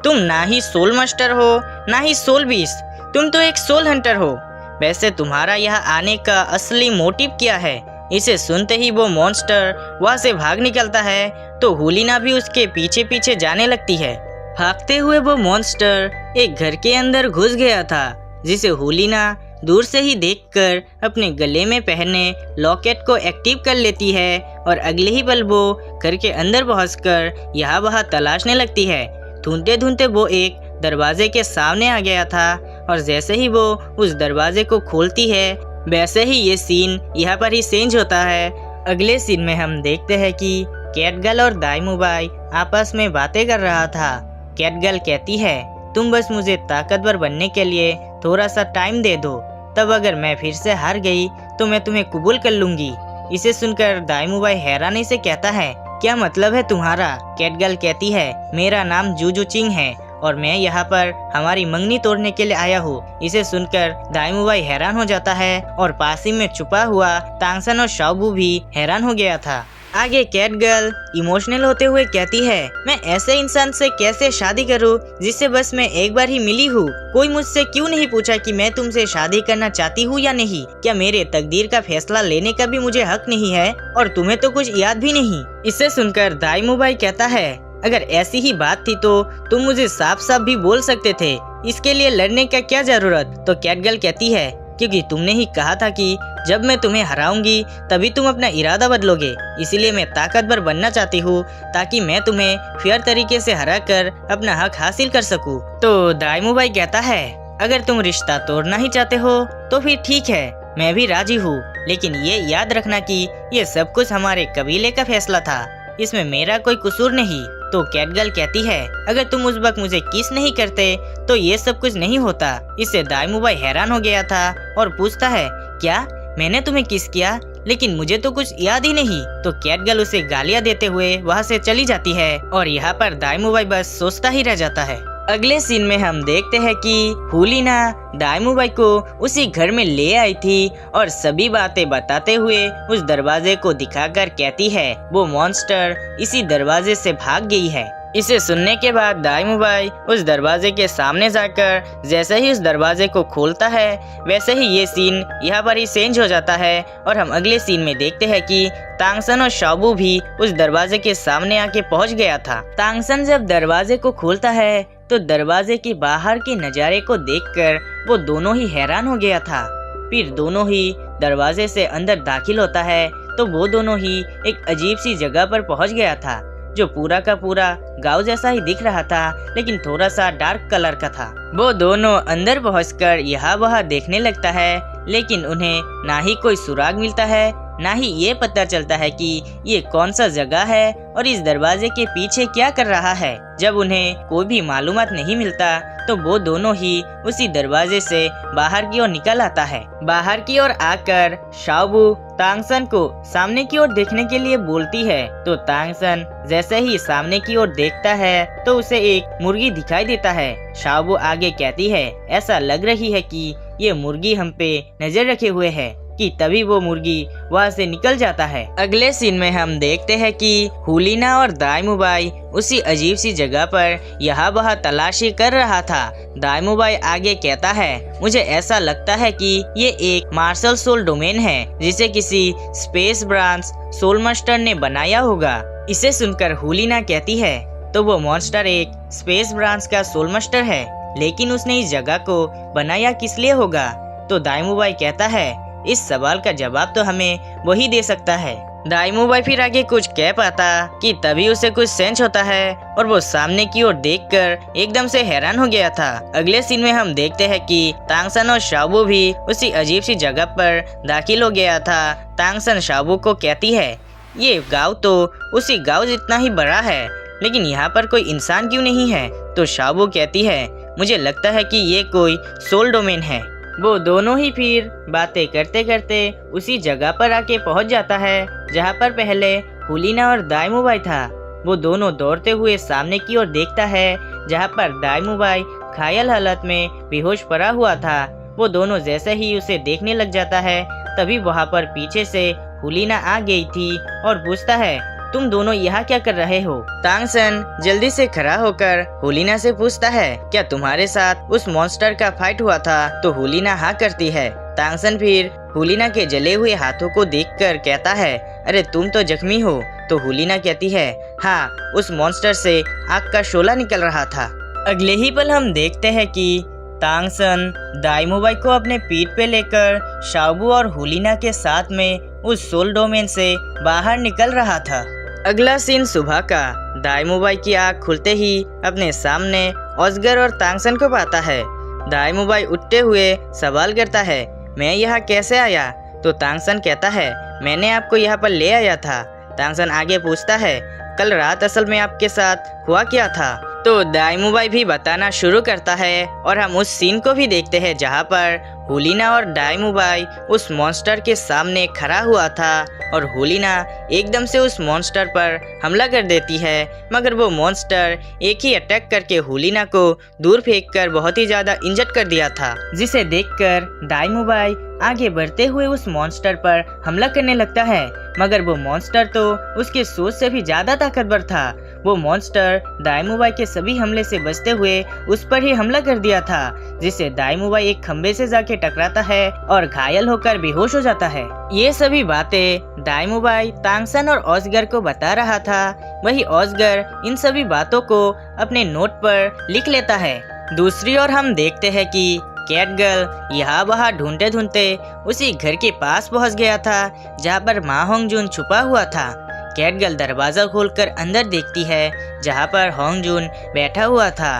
तुम ना ही सोल मास्टर हो ना ही सोल बीस, तुम तो एक सोल हंटर हो। वैसे तुम्हारा यहाँ आने का असली मोटिव क्या है? इसे सुनते ही वो मॉन्स्टर वहाँ से भाग निकलता है, तो हुलीना भी उसके पीछे पीछे जाने लगती है। भागते हुए वो मॉन्स्टर एक घर के अंदर घुस गया था, जिसे हुलीना दूर से ही देखकर अपने गले में पहने लॉकेट को एक्टिव कर लेती है और अगले ही पल वो घर के अंदर पहुंचकर यहाँ वहाँ तलाशने लगती है। ढूंढते ढूंढते वो एक दरवाजे के सामने आ गया था और जैसे ही वो उस दरवाजे को खोलती है वैसे ही ये सीन यहाँ पर ही चेंज होता है। अगले सीन में हम देखते हैं कि कैटगर्ल और दाइमुबाई आपस में बातें कर रहा था। कैटगर्ल कहती है, तुम बस मुझे ताकतवर बनने के लिए थोड़ा सा टाइम दे दो, तब अगर मैं फिर से हार गई तो मैं तुम्हें कबूल कर लूंगी। इसे सुनकर दाइमुबाई हैरानी से कहता है, क्या मतलब है तुम्हारा? कैटगर्ल कहती है, मेरा नाम जुजुचिंग है और मैं यहाँ पर हमारी मंगनी तोड़ने के लिए आया हूँ। इसे सुनकर दाइमुबाई हैरान हो जाता है और पास ही में छुपा हुआ तांगसन और शाओबू भी हैरान हो गया था। आगे कैटगर्ल इमोशनल होते हुए कहती है, मैं ऐसे इंसान से कैसे शादी करूं जिससे बस मैं एक बार ही मिली हूँ? कोई मुझसे क्यों नहीं पूछा कि मैं तुमसे शादी करना चाहती हूँ या नहीं? क्या मेरे तकदीर का फैसला लेने का भी मुझे हक नहीं है? और तुम्हें तो कुछ याद भी नहीं। इसे सुनकर दाइमुबाई कहता है, अगर ऐसी ही बात थी तो तुम मुझे साफ साफ भी बोल सकते थे, इसके लिए लड़ने का क्या जरूरत? तो कैटगर्ल कहती है, क्योंकि तुमने ही कहा था कि जब मैं तुम्हें हराऊंगी तभी तुम अपना इरादा बदलोगे, इसीलिए मैं ताकतवर बनना चाहती हूँ ताकि मैं तुम्हें फेयर तरीके से हरा कर अपना हक हासिल कर सकूँ। तो दाइमुबाई कहता है, अगर तुम रिश्ता तोड़ना ही चाहते हो तो फिर ठीक है, मैं भी राजी हूँ, लेकिन ये याद रखना कि ये सब कुछ हमारे कबीले का फैसला था, इसमें मेरा कोई कसूर नहीं। तो कैटगर्ल कहती है, अगर तुम उस वक्त मुझे किस नहीं करते तो ये सब कुछ नहीं होता। इससे दाइमुबाई हैरान हो गया था और पूछता है, क्या मैंने तुम्हें किस किया? लेकिन मुझे तो कुछ याद ही नहीं। तो कैटगर्ल उसे गालियां देते हुए वहाँ से चली जाती है और यहाँ पर दाइमुबाई बस सोचता ही रह जाता है। अगले सीन में हम देखते हैं कि हुलीना दाइमुबाई को उसी घर में ले आई थी और सभी बातें बताते हुए उस दरवाजे को दिखाकर कहती है, वो मॉन्स्टर इसी दरवाजे से भाग गई है। इसे सुनने के बाद दाइमुबाई उस दरवाजे के सामने जाकर जैसे ही उस दरवाजे को खोलता है वैसे ही ये सीन यहाँ पर ही चेंज हो जाता है और हम अगले सीन में देखते हैं कि तांगसन और शाओबू भी उस दरवाजे के सामने आके पहुँच गया था। तांगसन जब दरवाजे को खोलता है तो दरवाजे के बाहर के नज़ारे को देखकर वो दोनों ही हैरान हो गया था। फिर दोनों ही दरवाजे से अंदर दाखिल होता है तो वो दोनों ही एक अजीब सी जगह पर पहुंच गया था जो पूरा का पूरा गांव जैसा ही दिख रहा था, लेकिन थोड़ा सा डार्क कलर का था। वो दोनों अंदर पहुंचकर यहाँ वहाँ देखने लगता है, लेकिन उन्हें ना ही कोई सुराग मिलता है ना ही ये पता चलता है कि ये कौन सा जगह है और इस दरवाजे के पीछे क्या कर रहा है। जब उन्हें कोई भी मालूमात नहीं मिलता तो वो दोनों ही उसी दरवाजे से बाहर की ओर निकल आता है। बाहर की ओर आकर शाओबू तांगसन को सामने की ओर देखने के लिए बोलती है, तो तांगसन जैसे ही सामने की ओर देखता है तो उसे एक मुर्गी दिखाई देता है। शाओबू आगे कहती है, ऐसा लग रही है कि ये मुर्गी हम पे नजर रखे हुए है, कि तभी वो मुर्गी वहाँ से निकल जाता है। अगले सीन में हम देखते हैं कि हुलिना और दाइमुबाई उसी अजीब सी जगह पर यहाँ वहाँ तलाशी कर रहा था। दाइमुबाई आगे कहता है, मुझे ऐसा लगता है कि ये एक मार्शल सोल डोमेन है जिसे किसी स्पेस ब्रांच सोल मास्टर ने बनाया होगा। इसे सुनकर हुलिना कहती है, तो वो मॉन्स्टर एक स्पेस ब्रांच का सोल मास्टर है, लेकिन उसने इस जगह को बनाया किस लिए होगा? तो दाइमुबाई कहता है, इस सवाल का जवाब तो हमें वही दे सकता है। दाइमुबाई फिर आगे कुछ कह पाता कि तभी उसे कुछ सेंस होता है और वो सामने की ओर देखकर एकदम से हैरान हो गया था। अगले सीन में हम देखते हैं कि तांगसन और शाओबू भी उसी अजीब सी जगह पर दाखिल हो गया था। तांगसन शाओबू को कहती है, ये गांव तो उसी गांव जितना ही बड़ा है, लेकिन यहाँ पर कोई इंसान क्यों नहीं है? तो शाओबू कहती है, मुझे लगता है कि ये कोई सोल डोमेन है। वो दोनों ही फिर बातें करते करते उसी जगह पर आके पहुंच जाता है जहाँ पर पहले हुलिना और दाइमुबाई था। वो दोनों दौड़ते हुए सामने की ओर देखता है जहाँ पर दाइमुबाई घायल हालत में बेहोश पड़ा हुआ था। वो दोनों जैसे ही उसे देखने लग जाता है तभी वहाँ पर पीछे से हुलिना आ गई थी और पूछता है, तुम दोनों यहाँ क्या कर रहे हो? तांगसन जल्दी से खड़ा होकर हुलिना से पूछता है, क्या तुम्हारे साथ उस मॉन्स्टर का फाइट हुआ था? तो हुलिना हाँ करती है। तांगसन फिर हुलिना के जले हुए हाथों को देखकर कहता है, अरे तुम तो जख्मी हो। तो हुलिना कहती है, हाँ, उस मॉन्स्टर से आग का शोला निकल रहा था। अगले ही पल हम देखते हैं कि तांगसन दाइमुबाई को अपने पीठ पे लेकर शाओबू और हुलिना के साथ में उस सोल डोमेन से बाहर निकल रहा था। अगला सीन सुबह का। दाइमुबाई की आँख खुलते ही अपने सामने ऑस्गर और तांगसन को पाता है। दाइमुबाई उठते हुए सवाल करता है, मैं यहाँ कैसे आया? तो तांगसन कहता है, मैंने आपको यहाँ पर ले आया था। तांगसन आगे पूछता है, कल रात असल में आपके साथ हुआ क्या था? तो दाइमुबाई भी बताना शुरू करता है और हम उस सीन को भी देखते हैं जहाँ पर हुलिना और दाइमुबाई उस मॉन्स्टर के सामने खड़ा हुआ था और हुलिना एकदम से उस मॉन्स्टर पर हमला कर देती है, मगर वो मॉन्स्टर एक ही अटैक करके हुलिना को दूर फेंककर बहुत ही ज़्यादा इंजर्ड कर दिया था, जिसे देखकर दाइमुबाई आगे बढ़ते हुए उस मॉन्स्टर पर हमला करने लगता है, मगर वो मॉन्स्टर तो उसके सोच से भी ज़्यादा ताकतवर था। वो मॉन्स्टर दाइमुबाई के सभी हमले से बचते हुए उस पर ही हमला कर दिया था, जिससे दाइमुबाई एक खंबे से जाके टकराता है और घायल होकर बेहोश हो जाता है। ये सभी बातें दाइमुबाई तांगसन और ऑस्गर को बता रहा था। वही ऑस्गर इन सभी बातों को अपने नोट पर लिख लेता है। दूसरी ओर हम देखते हैं कि कैटगर्ल यहाँ वहाँ ढूंढते ढूंढते उसी घर के पास पहुँच गया था जहाँ पर मा होंगजुन छुपा हुआ था। कैटगर्ल दरवाजा खोलकर अंदर देखती है जहाँ पर होंगजुन बैठा हुआ था।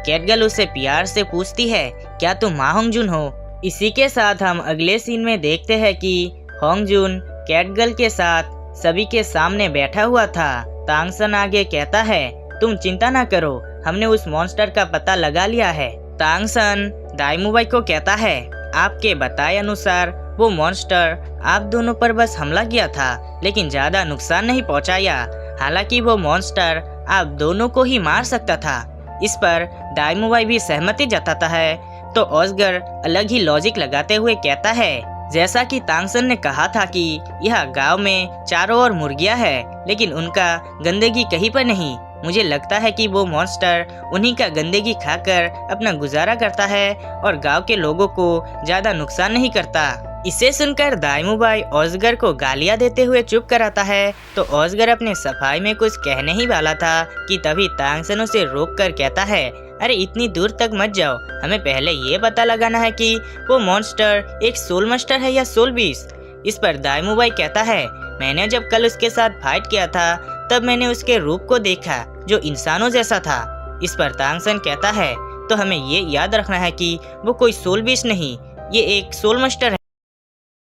कैटगर्ल उसे प्यार से पूछती है, क्या तुम मा होंगजुन हो? इसी के साथ हम अगले सीन में देखते हैं कि होंगजुन कैटगर्ल के साथ सभी के सामने बैठा हुआ था। तांगसन आगे कहता है, तुम चिंता ना करो, हमने उस मॉन्स्टर का पता लगा लिया है। तांगसन दाइमुबाई को कहता है, आपके बताए अनुसार वो मॉन्स्टर आप दोनों पर बस हमला किया था, लेकिन ज्यादा नुकसान नहीं पहुंचाया। हालांकि वो मॉन्स्टर आप दोनों को ही मार सकता था। इस पर दाइमुबाई भी सहमति जताता है। तो ऑस्गर अलग ही लॉजिक लगाते हुए कहता है, जैसा कि तांगसन ने कहा था कि यह गांव में चारों ओर मुर्गियां हैं, लेकिन उनका गंदगी कहीं पर नहीं। मुझे लगता है कि वो मॉन्स्टर उन्हीं का गंदगी खाकर अपना गुजारा करता है और गांव के लोगों को ज्यादा नुकसान नहीं करता। इसे सुनकर दाइमुबाई ऑस्गर को गालियां देते हुए चुप कराता है। तो ऑस्गर अपने सफाई में कुछ कहने ही वाला था कि तभी तांगसन उसे रोक कर कहता है, अरे इतनी दूर तक मत जाओ, हमें पहले ये पता लगाना है कि वो मॉन्स्टर एक सोल मास्टर है या सोल बीस्ट। इस पर दाइमुबाई कहता है, मैंने जब कल उसके साथ फाइट किया था तब मैंने उसके रूप को देखा जो इंसानों जैसा था। इस पर तांगसन कहता है, तो हमें ये याद रखना है कि वो कोई सोल बीस्ट नहीं, ये एक सोल मास्टर है।